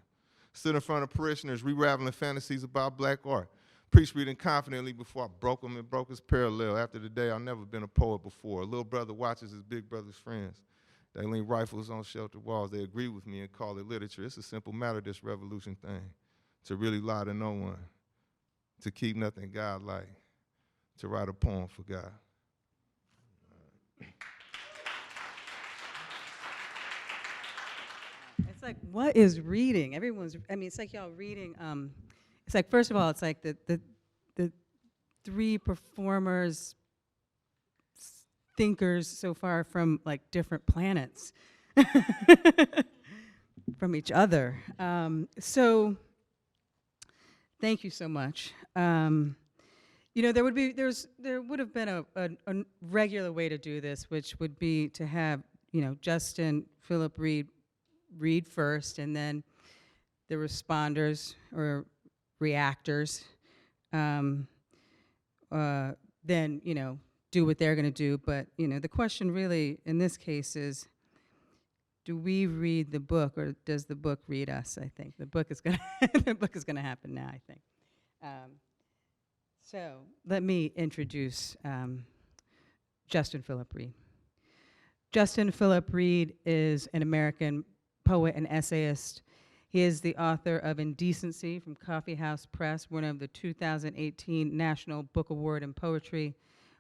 Speaker 4: Stood in front of parishioners, re-raveling fantasies about black art. Priest reading confidently before I broke him and broke his parallel. After the day, I've never been a poet before. A little brother watches his big brother's friends. They lean rifles on shelter walls. They agree with me and call it literature. It's a simple matter, this revolution thing. To really lie to no one. To keep nothing God-like. To write a poem for God.
Speaker 1: It's like, what is reading? Everyone's, I mean, it's like y'all reading, it's like, first of all, it's like the 3 performers, thinkers so far from like different planets, from each other. So, thank you so much. You know, there would have been a regular way to do this, which would be to have, you know, Justin, Phillip Reed read first, and then the responders or reactors then, you know, do what they're going to do. But, you know, the question really in this case is, do we read the book, or does the book read us? I think the book is going to the book is going to happen now, I think. So let me introduce Justin Phillip Reed. Justin Phillip Reed is an American poet and essayist. He is the author of Indecency from Coffee House Press, winner of the 2018 National Book Award in Poetry,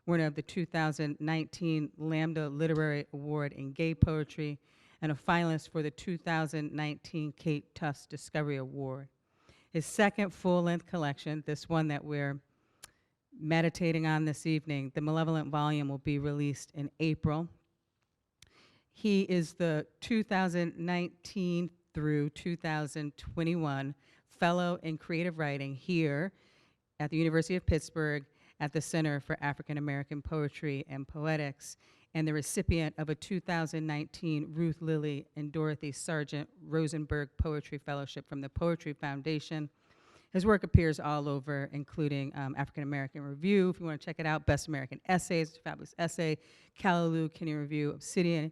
Speaker 1: winner of the 2019 Lambda Literary Award in Gay Poetry, and a finalist for the 2019 Kate Tufts Discovery Award. His second full-length collection, this one that we're meditating on this evening, the Malevolent Volume, will be released in April. He is the 2019 through 2021 Fellow in Creative Writing here at the University of Pittsburgh at the Center for African American Poetry and Poetics, and the recipient of a 2019 Ruth Lilly and Dorothy Sargent Rosenberg Poetry Fellowship from the Poetry Foundation. His work appears all over, including African American Review, if you want to check it out, Best American Essays, fabulous essay, Callaloo, Kinney Review, Obsidian,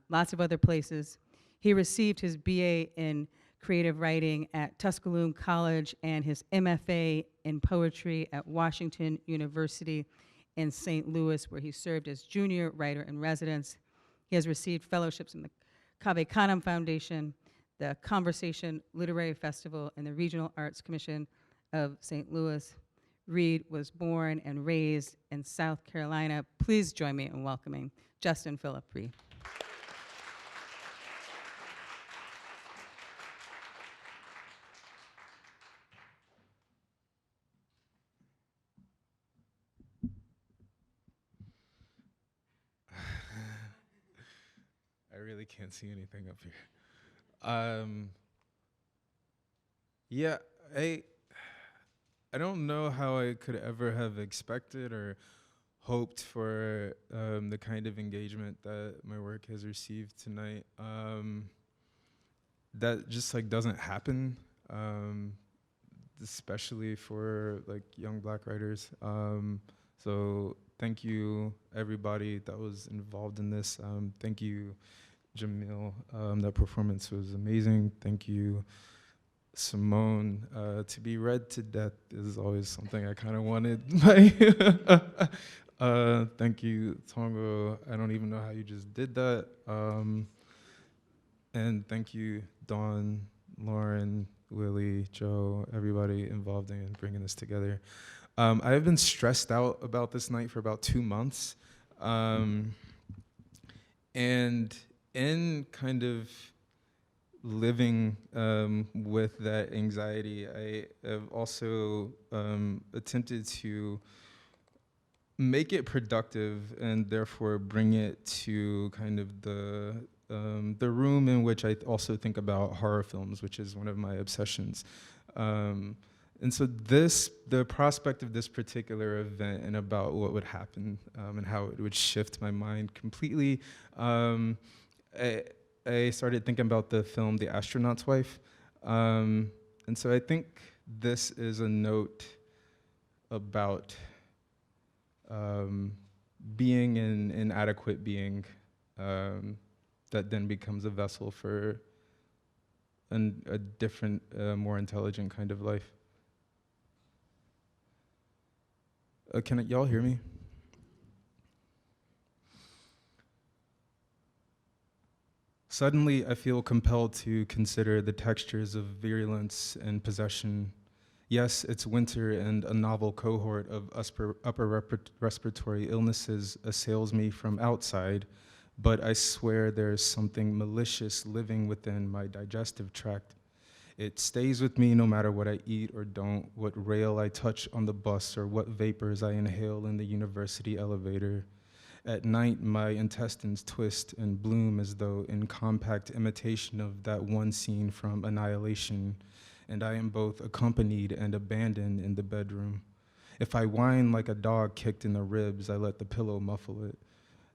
Speaker 1: lots of other places. He received his BA in creative writing at Tuscaloosa College and his MFA in poetry at Washington University in St. Louis, where he served as junior writer in residence. He has received fellowships in the Cave Canem Foundation, the Conversation Literary Festival, and the Regional Arts Commission of St. Louis. Reed was born and raised in South Carolina. Please join me in welcoming Justin Phillip Reed.
Speaker 5: I really can't see anything up here. Yeah, I don't know how I could ever have expected or hoped for the kind of engagement that my work has received tonight. That just like doesn't happen, especially for like young Black writers. So thank you everybody that was involved in this. Thank you Jamil, that performance was amazing. Thank you Simone. To be read to death is always something I kind of wanted. Thank you Tongo. I don't even know how you just did that. And thank you Dawn, Lauren, Lily, Joe, everybody involved in bringing this together. I have been stressed out about this night for about 2 months. And in kind of living with that anxiety, I have also attempted to make it productive and therefore bring it to kind of the room in which I also think about horror films, which is one of my obsessions. And so the prospect of this particular event and about what would happen and how it would shift my mind completely, I started thinking about the film The Astronaut's Wife. And so I think this is a note about being an inadequate being that then becomes a vessel for a different, more intelligent kind of life. Can y'all hear me? Suddenly, I feel compelled to consider the textures of virulence and possession. Yes, it's winter and a novel cohort of upper respiratory illnesses assails me from outside, but I swear there's something malicious living within my digestive tract. It stays with me no matter what I eat or don't, what rail I touch on the bus, or what vapors I inhale in the university elevator. At night, my intestines twist and bloom as though in compact imitation of that one scene from Annihilation, and I am both accompanied and abandoned in the bedroom. If I whine like a dog kicked in the ribs, I let the pillow muffle it.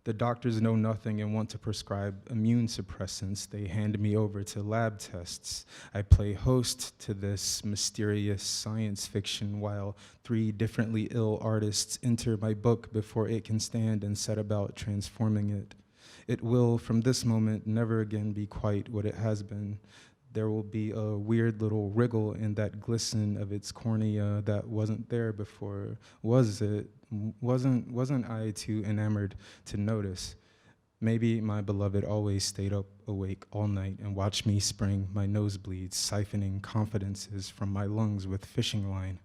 Speaker 5: The doctors know nothing and want to prescribe immune suppressants. They hand me over to lab tests. I play host to this mysterious science fiction while 3 differently ill artists enter my book before it can stand and set about transforming it. It will, from this moment, never again be quite what it has been. There will be a weird little wriggle in that glisten of its cornea that wasn't there before. Was it? Wasn't I too enamored to notice? Maybe my beloved always stayed up awake all night and watched me spring my nosebleeds, siphoning confidences from my lungs with fishing line.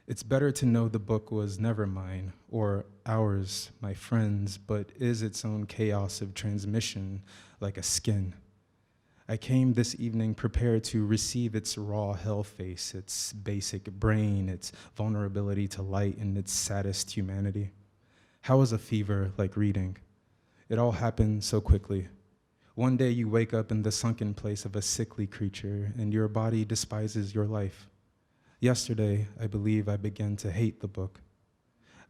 Speaker 5: It's better to know the book was never mine, or ours, my friends, but is its own chaos of transmission, like a skin. I came this evening prepared to receive its raw hell face, its basic brain, its vulnerability to light, and its saddest humanity. How is a fever like reading? It all happened so quickly. One day you wake up in the sunken place of a sickly creature, and your body despises your life. Yesterday, I believe I began to hate the book.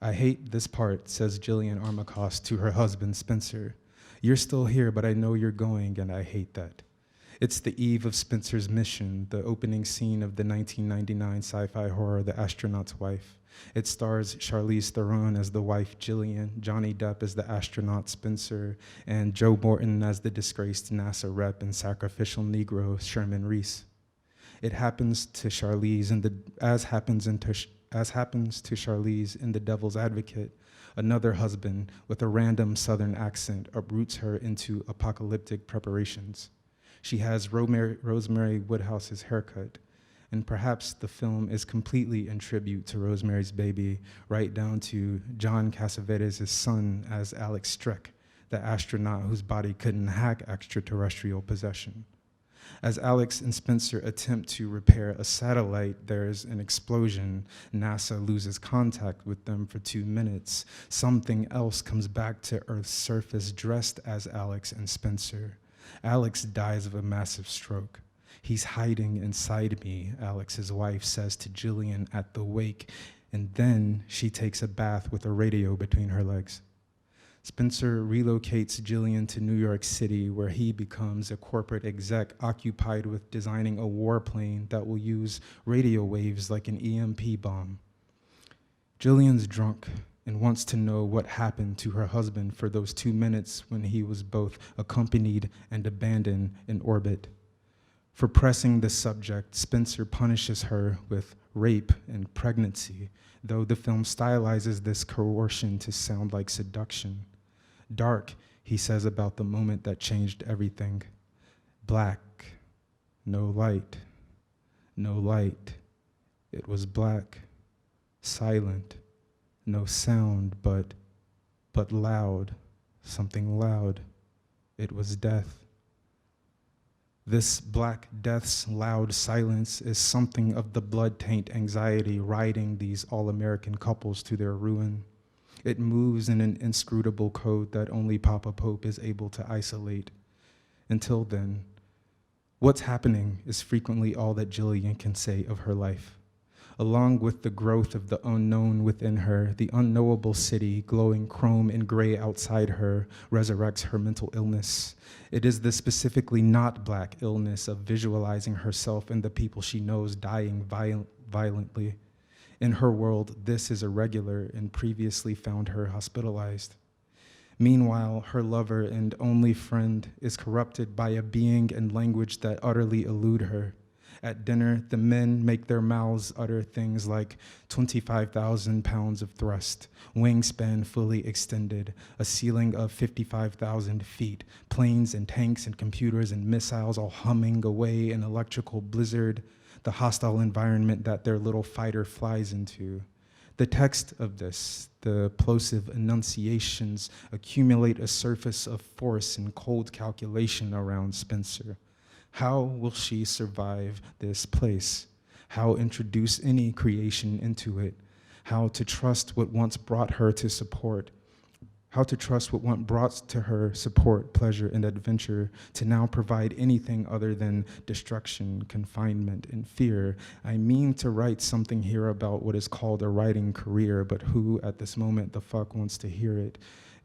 Speaker 5: I hate this part, says Jillian Armacost to her husband, Spencer. You're still here, but I know you're going, and I hate that. It's the eve of Spencer's mission, the opening scene of the 1999 sci-fi horror, The Astronaut's Wife. It stars Charlize Theron as the wife, Jillian, Johnny Depp as the astronaut, Spencer, and Joe Morton as the disgraced NASA rep and sacrificial Negro, Sherman Reese. It happens to Charlize as happens to Charlize in The Devil's Advocate. Another husband with a random Southern accent uproots her into apocalyptic preparations. She has Rosemary Woodhouse's haircut, and perhaps the film is completely in tribute to Rosemary's Baby, right down to John Cassavetes' son as Alex Streck, the astronaut whose body couldn't hack extraterrestrial possession. As Alex and Spencer attempt to repair a satellite, there's an explosion. NASA loses contact with them for 2 minutes. Something else comes back to Earth's surface dressed as Alex and Spencer. Alex dies of a massive stroke. He's hiding inside me, Alex's wife says to Jillian at the wake, and then she takes a bath with a radio between her legs. Spencer relocates Jillian to New York City, where he becomes a corporate exec occupied with designing a warplane that will use radio waves like an EMP bomb. Jillian's drunk and wants to know what happened to her husband for those 2 minutes when he was both accompanied and abandoned in orbit. For pressing the subject, Spencer punishes her with rape and pregnancy, though the film stylizes this coercion to sound like seduction. Dark, he says about the moment that changed everything. Black, no light, no light. It was black, silent, no sound, but loud, something loud. It was death. This Black Death's loud silence is something of the blood taint anxiety riding these all-American couples to their ruin. It moves in an inscrutable code that only Papa Pope is able to isolate. Until then, what's happening is frequently all that Jillian can say of her life. Along with the growth of the unknown within her, the unknowable city, glowing chrome and gray outside her, resurrects her mental illness. It is the specifically not Black illness of visualizing herself and the people she knows dying violently. In her world, this is irregular and previously found her hospitalized. Meanwhile, her lover and only friend is corrupted by a being and language that utterly elude her. At dinner, the men make their mouths utter things like 25,000 pounds of thrust, wingspan fully extended, a ceiling of 55,000 feet, planes and tanks and computers and missiles all humming away in electrical blizzard, the hostile environment that their little fighter flies into. The text of this, the plosive enunciations, accumulate a surface of force and cold calculation around Spencer. How will she survive this place? How introduce any creation into it? How to trust what once brought her to support? How to trust what once brought to her support, pleasure, and adventure to now provide anything other than destruction, confinement, and fear. I mean to write something here about what is called a writing career, but who at this moment the fuck wants to hear it?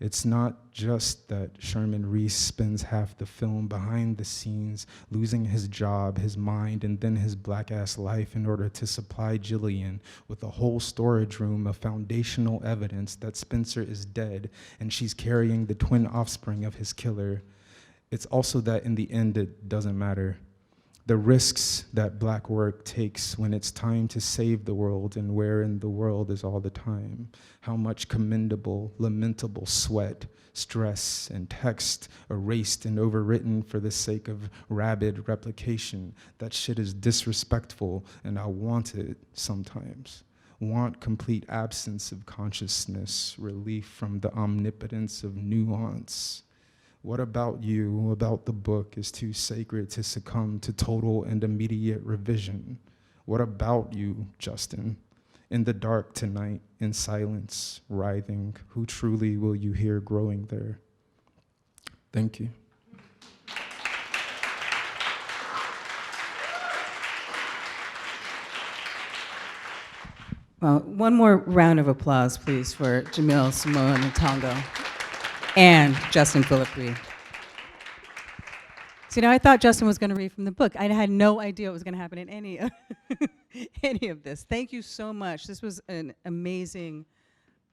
Speaker 5: It's not just that Sherman Reese spends half the film behind the scenes, losing his job, his mind, and then his black-ass life in order to supply Jillian with a whole storage room of foundational evidence that Spencer is dead and she's carrying the twin offspring of his killer. It's also that in the end, it doesn't matter. the risks that Black work takes when it's time to save the world and wherein the world is all the time. How much commendable, lamentable sweat, stress, and text erased and overwritten for the sake of rabid replication. That shit is disrespectful, and I want it sometimes. Want complete absence of consciousness, relief from the omnipotence of nuance. What about you, about the book, is too sacred to succumb to total and immediate revision? What about you, Justin? In the dark tonight, in silence, writhing, who truly will you hear growing there? Thank you.
Speaker 1: Well, one more round of applause, please, for Jamil, Simone, and Tongo, and Justin Phillip Reed. So, I thought Justin was going to read from the book. I had no idea what was going to happen in any of this. Thank you so much. This was an amazing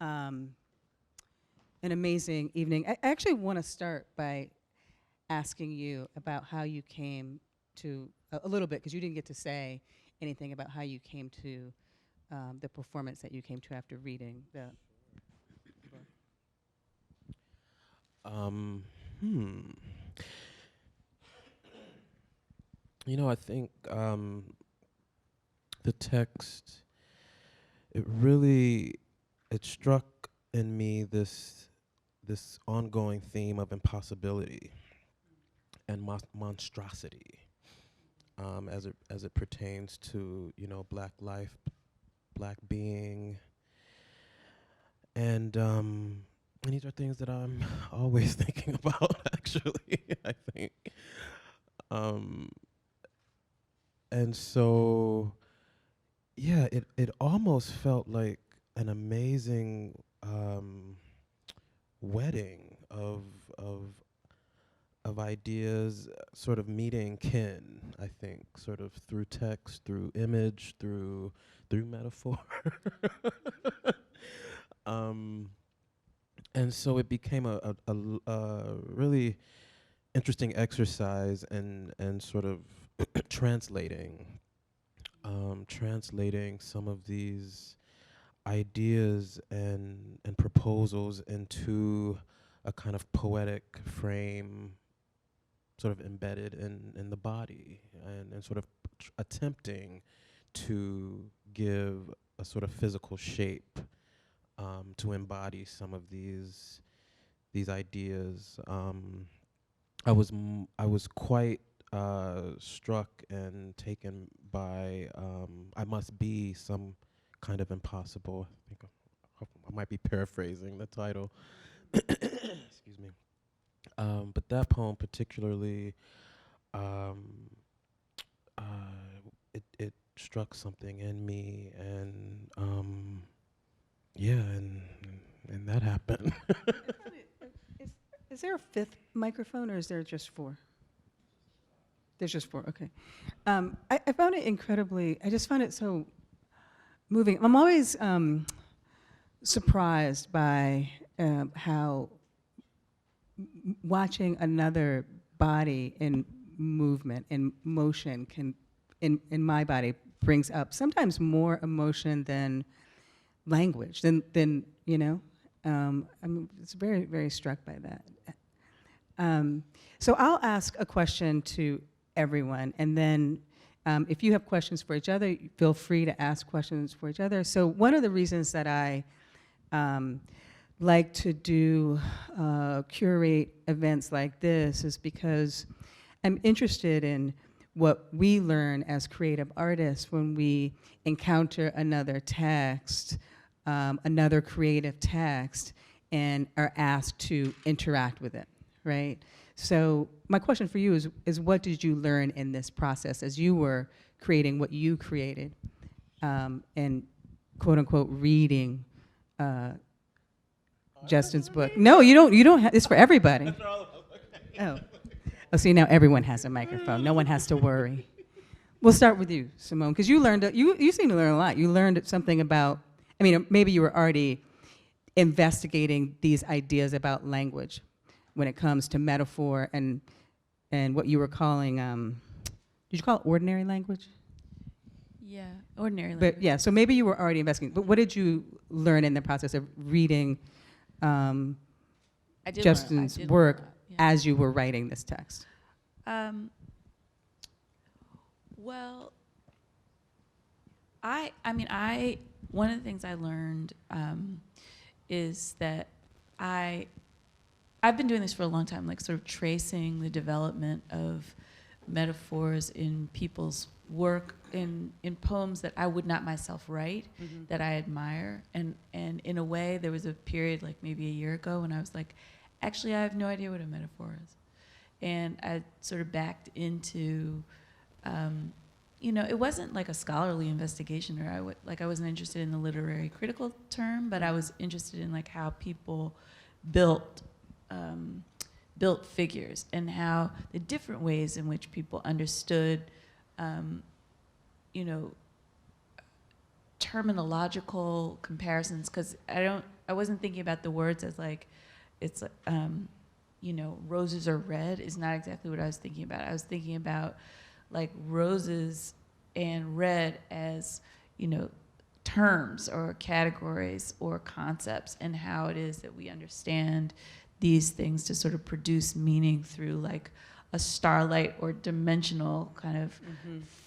Speaker 1: evening. I actually want to start by asking you about how you came to, a little bit, because you didn't get to say anything about how you came to the performance that you came to after reading the book.
Speaker 6: I think the text, it struck in me this ongoing theme of impossibility and monstrosity as it pertains to Black life, Black being, and these are things that I'm always thinking about. Actually, I think, and so yeah, it almost felt like an amazing wedding of ideas, sort of meeting kin, I think, sort of through text, through image, through metaphor. And so it became a really interesting exercise and sort of translating some of these ideas and proposals into a kind of poetic frame, sort of embedded in the body, and sort of attempting to give a sort of physical shape to embody some of these ideas. I was quite struck and taken by I Must Be Some Kind of Impossible. I might be paraphrasing the title. Excuse me. But that poem particularly, it struck something in me, and and that happened.
Speaker 1: Is there a fifth microphone, or is there just four? There's just four, okay. I found it incredibly, I just found it so moving. I'm always surprised by how watching another body in movement, in motion, can, in my body, brings up sometimes more emotion than language, than I'm it's very, very struck by that. So I'll ask a question to everyone, and then if you have questions for each other, feel free to ask questions for each other. So one of the reasons that I like to do curate events like this is because I'm interested in what we learn as creative artists when we encounter another text, another creative text, and are asked to interact with it, right? So my question for you is what did you learn in this process as you were creating what you created, and quote unquote reading Justin's book? No, you don't it's for everybody. Oh, see, now everyone has a microphone. No one has to worry. We'll start with you, Simone, because you learned, you seem to learn a lot. You learned something about, I mean, maybe you were already investigating these ideas about language when it comes to metaphor and what you were calling did you call it ordinary language?
Speaker 3: Yeah, ordinary language.
Speaker 1: But yeah, so maybe you were already investigating. But what did you learn in the process of reading
Speaker 3: I did
Speaker 1: Justin's
Speaker 3: learn
Speaker 1: work
Speaker 3: a lot, yeah.
Speaker 1: as you were writing this text?
Speaker 3: Well, I mean, one of the things I learned is that I've been doing this for a long time, like sort of tracing the development of metaphors in people's work, in poems that I would not myself write, that I admire. And in a way, there was a period, like maybe a year ago, when I was like, actually, I have no idea what a metaphor is. And I sort of backed into, you know, it wasn't like a scholarly investigation, or I wasn't interested in the literary critical term, but I was interested in like how people built figures, and how the different ways in which people understood, you know, terminological comparisons. Because I wasn't thinking about the words as like, it's you know, roses are red is not exactly what I was thinking about. I was thinking about like roses and red as, you know, terms or categories or concepts, and how it is that we understand these things to sort of produce meaning through like a starlight or dimensional kind of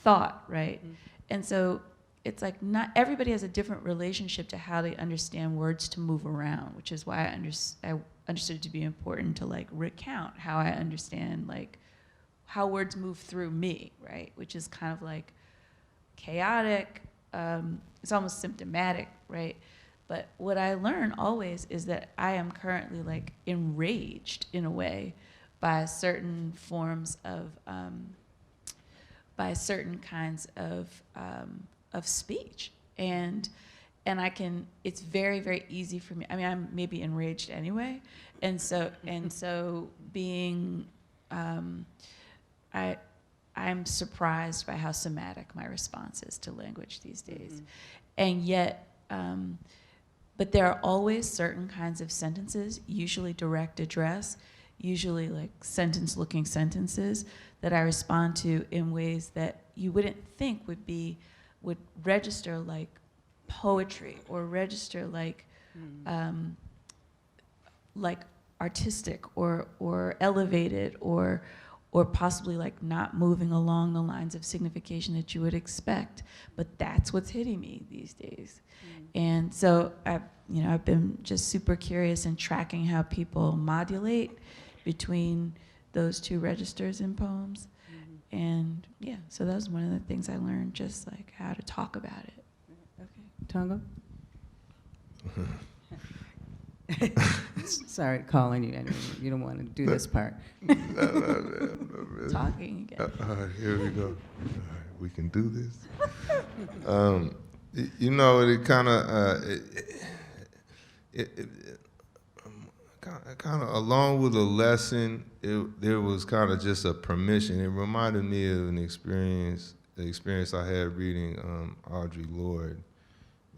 Speaker 3: thought, right? And so it's like not everybody has a different relationship to how they understand words to move around, which is why I understood it to be important to like recount how I understand like how words move through me, right? Which is kind of like chaotic, it's almost symptomatic, right? But what I learn always is that I am currently like enraged in a way by certain forms of, by certain kinds of speech. And I can, it's very, very easy for me. I mean, I'm maybe enraged anyway. And so being, I'm surprised by how somatic my response is to language these days. And yet, but there are always certain kinds of sentences, usually direct address, usually like sentence-looking sentences, that I respond to in ways that you wouldn't think would register like poetry, or register like artistic or elevated, or possibly like not moving along the lines of signification that you would expect. But that's what's hitting me these days. And so I've been just super curious in tracking how people modulate between those two registers in poems. And yeah, so that was one of the things I learned, just like how to talk about it.
Speaker 1: Okay, Tongo? Sorry, calling you. I know you don't want to do this part.
Speaker 3: Talking again.
Speaker 4: All right, here we go. All right, we can do this. You know, it kind of, kind of along with a lesson, there was kind of just a permission. It reminded me of the experience I had reading Audre Lorde,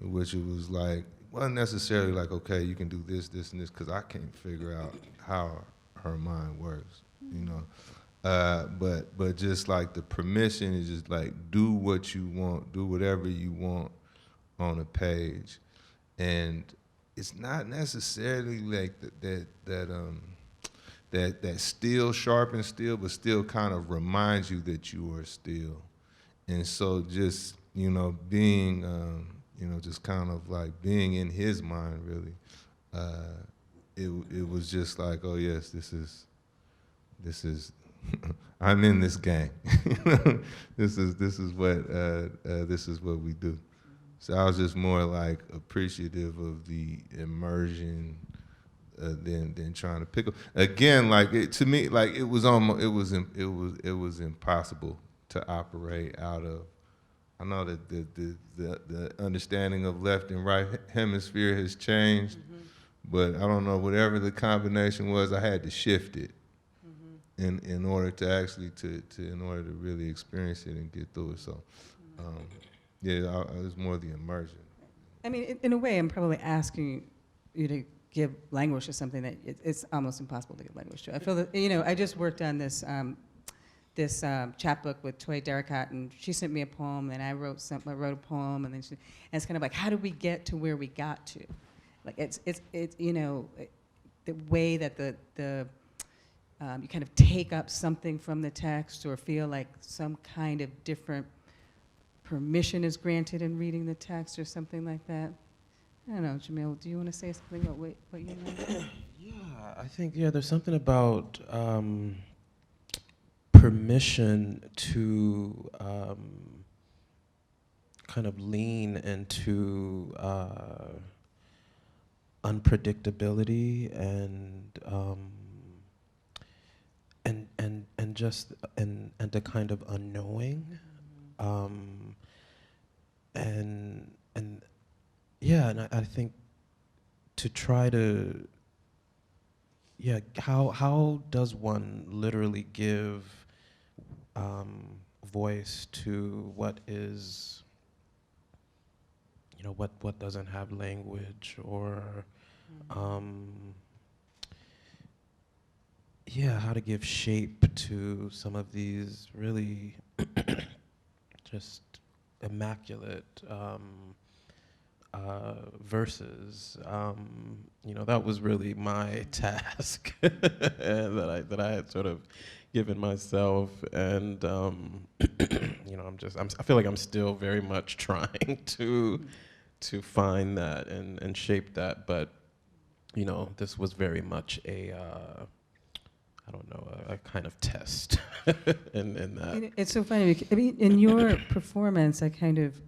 Speaker 4: in which it was like, wasn't necessarily like, okay, you can do this, this, and this, because I can't figure out how her mind works, you know. But just like the permission is just like, do what you want, do whatever you want on a page. And it's not necessarily like that steel sharpens steel, but still kind of reminds you that you are steel. And so just, you know, being, you know, just kind of like being in his mind, really, it was just like, oh yes, this is I'm in this game. This is what we do. So I was just more like appreciative of the immersion than trying to pick up. Again, like to me, like it was impossible to operate out of. I know that the understanding of left and right hemisphere has changed, but I don't know, whatever the combination was, I had to shift it in order to actually in order to really experience it and get through it. So. Yeah, it was more the immersion.
Speaker 1: I mean, in a way, I'm probably asking you to give language to something that it's almost impossible to give language to. I feel that, you know, I just worked on this this chapbook with Toy Derricotte, and she sent me a poem, and I wrote a poem, and then and it's kind of like, how did we get to where we got to? Like it's you know, the way that you kind of take up something from the text, or feel like some kind of different permission is granted in reading the text, or something like that. I don't know, Jamil, do you want to say something about what you know?
Speaker 6: Yeah, I think, there's something about permission to kind of lean into unpredictability and just a kind of unknowing, and yeah, and I think to try to, how does one literally give voice to what is, what doesn't have language, or how to give shape to some of these really just immaculate verses. That was really my task that I had sort of given myself, and I feel like I'm still very much trying to find that and shape that, but this was very much a a kind of test in that.
Speaker 1: It's so funny, because, I mean, in your performance, I kind of,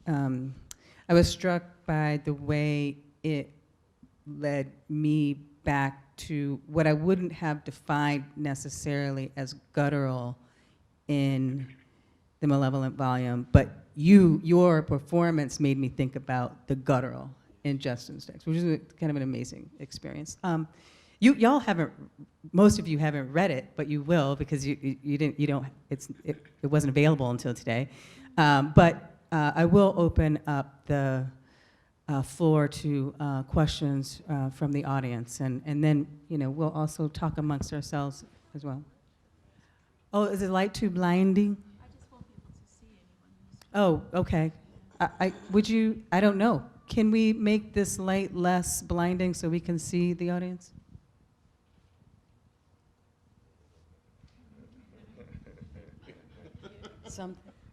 Speaker 1: I was struck by the way it led me back to what I wouldn't have defined necessarily as guttural in the Malevolent Volume, but your performance made me think about the guttural in Justin's text, which is kind of an amazing experience. Y'all haven't, most of you haven't read it, but you will, because it wasn't available until today. But I will open up the floor to questions from the audience, and then we'll also talk amongst ourselves as well. Oh, is the light too blinding?
Speaker 3: I just want people to see anyone who's...
Speaker 1: Oh, okay. I don't know. Can we make this light less blinding so we can see the audience?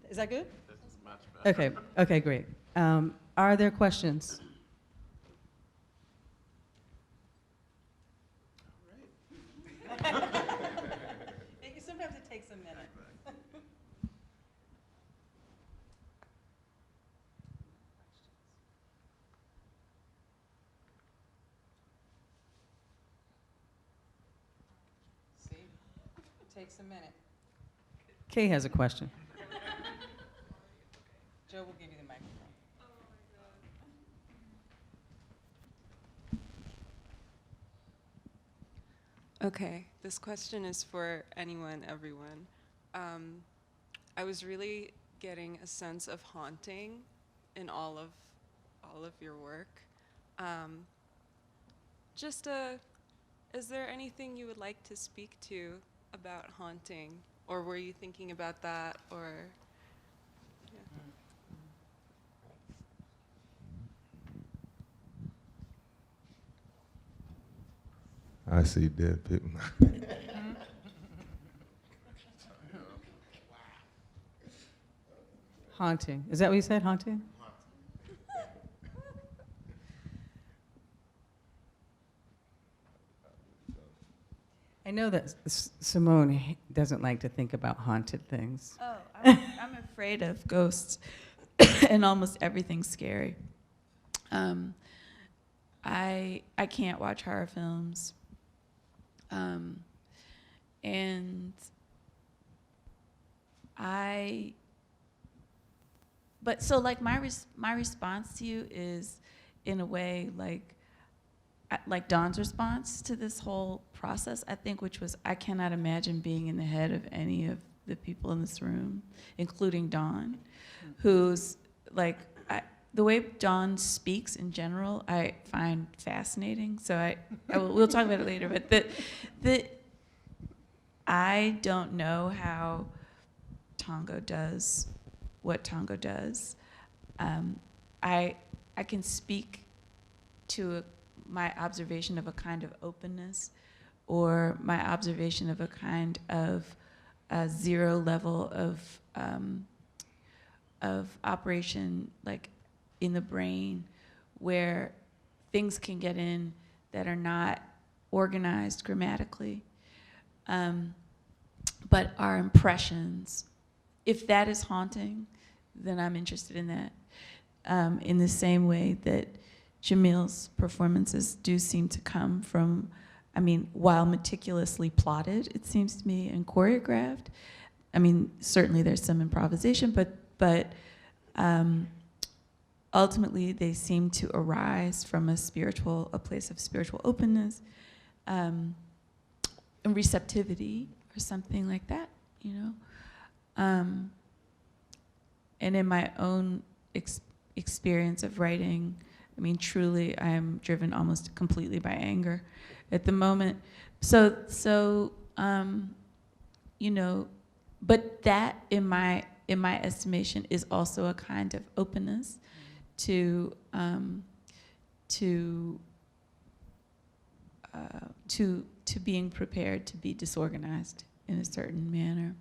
Speaker 1: Is that good?
Speaker 6: This is much better.
Speaker 1: Okay, great. Are there questions? Sometimes it takes a minute. See, it takes a minute. Kay has a question. Joe will give you the microphone.
Speaker 7: Okay, this question is for anyone, everyone. I was really getting a sense of haunting in all of your work. Is there anything you would like to speak to about haunting, or were you thinking about that, or?
Speaker 4: I see dead people.
Speaker 1: Haunting. Is that what you said, haunting? I know that Simone doesn't like to think about haunted things.
Speaker 3: Oh, I'm afraid of ghosts and almost everything scary. I can't watch horror films. But so like my response to you is in a way like Dawn's response to this whole process, I think, which was, I cannot imagine being in the head of any of the people in this room, including Dawn, who's like, the way Dawn speaks in general, I find fascinating. So we'll talk about it later. But I don't know how Tongo does what Tongo does. I can speak to my observation of a kind of openness, or my observation of a kind of zero level of operation, like in the brain, where things can get in that are not organized grammatically, but are impressions. If that is haunting, then I'm interested in that. In the same way that Jamil's performances do seem to come from, I mean, while meticulously plotted, it seems to me, and choreographed. I mean, certainly there's some improvisation, but ultimately they seem to arise from a place of spiritual openness, and receptivity, or something like that, you know? And in my own experience of writing, I mean, truly, I am driven almost completely by anger at the moment. So you know, but that, in my estimation, is also a kind of openness to being prepared to be disorganized in a certain manner.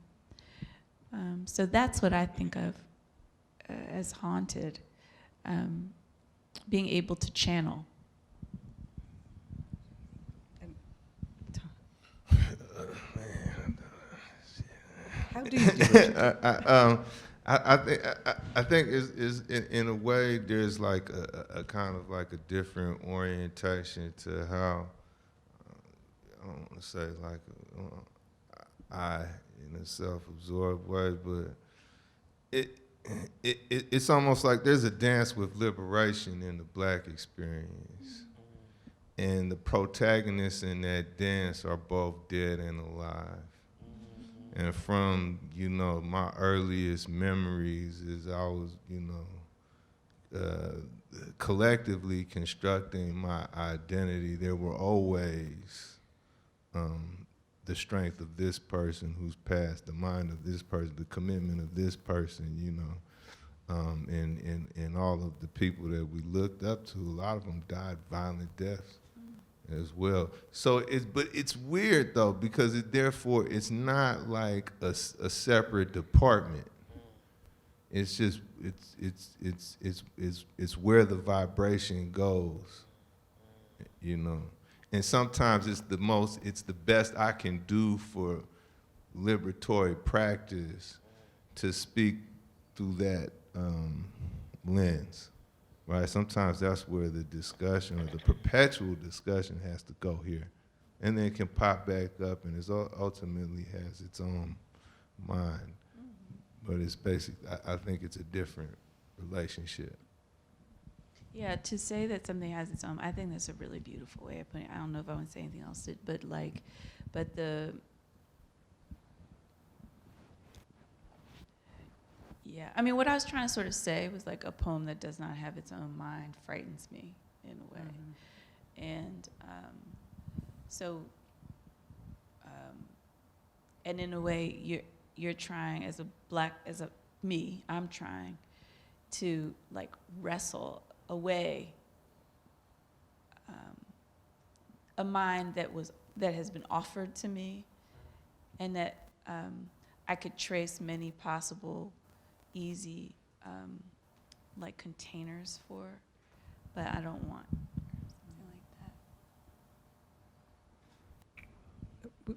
Speaker 3: So that's what I think of as haunted, being able to channel.
Speaker 1: How do you do it?
Speaker 4: I think is in a way there's like a kind of like a different orientation to how I don't want to say like I in a self-absorbed way, but it's almost like there's a dance with liberation in the Black experience, and the protagonists in that dance are both dead and alive. And from, you know, my earliest memories is I was, you know, collectively constructing my identity, there were always the strength of this person who's passed, the mind of this person, the commitment of this person, you know, and all of the people that we looked up to, a lot of them died violent deaths as well. So it's weird though, because therefore it's not like a separate department. It's just it's where the vibration goes, you know. And sometimes it's the best I can do for liberatory practice to speak through that lens. Right, sometimes that's where the discussion, or the perpetual discussion, has to go here, and then it can pop back up, and it ultimately has its own mind. But it's basically, I think it's a different relationship.
Speaker 3: Yeah, to say that something has its own, I think that's a really beautiful way of putting it. I don't know if I want to say anything else, but yeah, I mean, what I was trying to sort of say was like a poem that does not have its own mind frightens me in a way. Mm-hmm. And and in a way, you're trying I'm trying to like wrestle away a mind that has been offered to me, and that I could trace many possible easy like containers for, but I don't want something like that.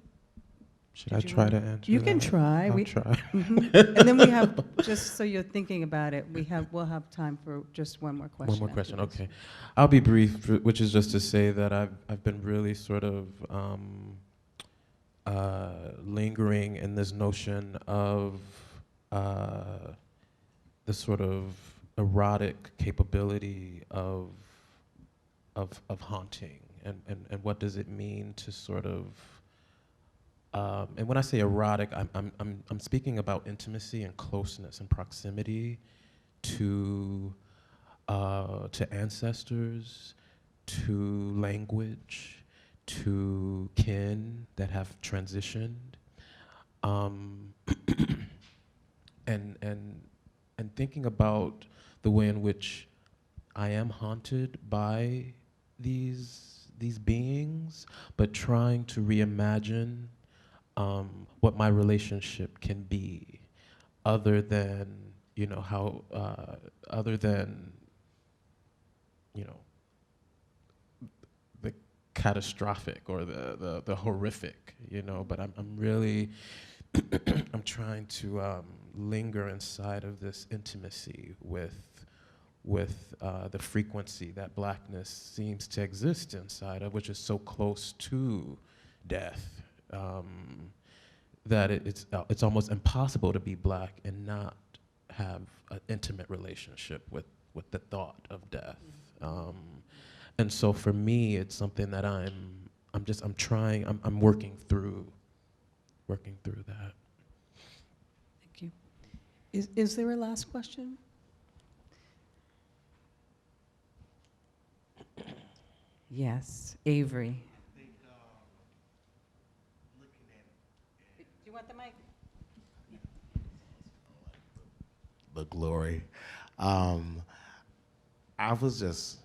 Speaker 6: Should I try to answer
Speaker 1: You
Speaker 6: that?
Speaker 1: can try.
Speaker 6: I'll try.
Speaker 1: And then we have, just so you're thinking about it, we'll have time for just one more question.
Speaker 6: One more question,
Speaker 1: after this.
Speaker 6: okay. I'll be brief, which is just to say that I've been really sort of lingering in this notion of the sort of erotic capability of haunting, and what does it mean to sort of and when I say erotic, I'm speaking about intimacy and closeness and proximity to ancestors, to language, to kin that have transitioned, and thinking about the way in which I am haunted by these beings, but trying to reimagine what my relationship can be, other than other than the catastrophic or the horrific, But I'm really I'm trying to linger inside of this intimacy with the frequency that blackness seems to exist inside of, which is so close to death, that it's almost impossible to be black and not have an intimate relationship with the thought of death. And so for me, it's something that I'm working through that.
Speaker 1: Thank you. Is there a last question? Yes, Avery. Do you want the mic?
Speaker 8: The glory. I was just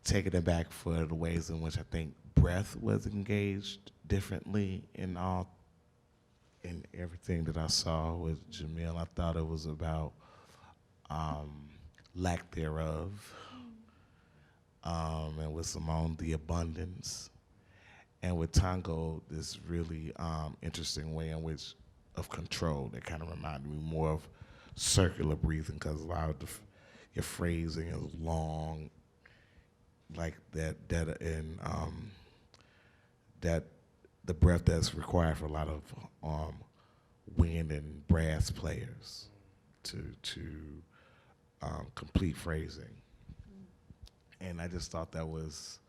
Speaker 8: taken aback for the ways in which I think breath was engaged differently in everything that I saw with Jamil. I thought it was about lack thereof, and with Simone, the abundance, and with Tongo, this really interesting way in which of control that kind of reminded me more of circular breathing, because a lot of your phrasing is long, like that the breath that's required for a lot of wind and brass players to complete phrasing. And I just thought that was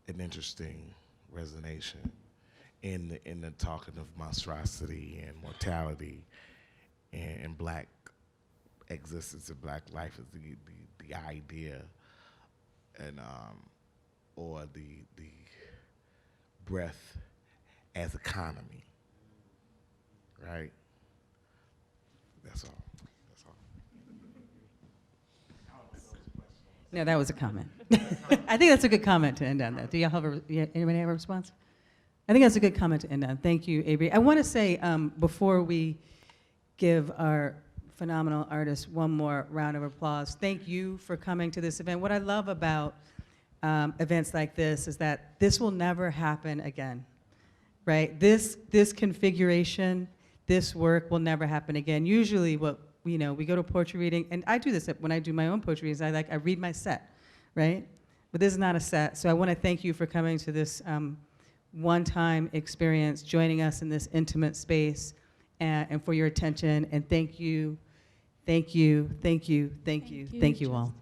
Speaker 8: an interesting resonation in the talking of monstrosity and mortality and black existence and black life is the idea, and or the breath as economy, right? That's all.
Speaker 1: No, that was a comment. I think that's a good comment to end on that. Do y'all have anybody have a response? I think that's a good comment to end on. Thank you, Avery. I want to say, before we give our phenomenal artists one more round of applause, thank you for coming to this event. What I love about events like this is that this will never happen again, right? This configuration, this work will never happen again. Usually we go to a poetry reading, and I do this when I do my own poetry readings. I read my set, right? But this is not a set, so I want to thank you for coming to this one-time experience, joining us in this intimate space, and for your attention, and thank you all.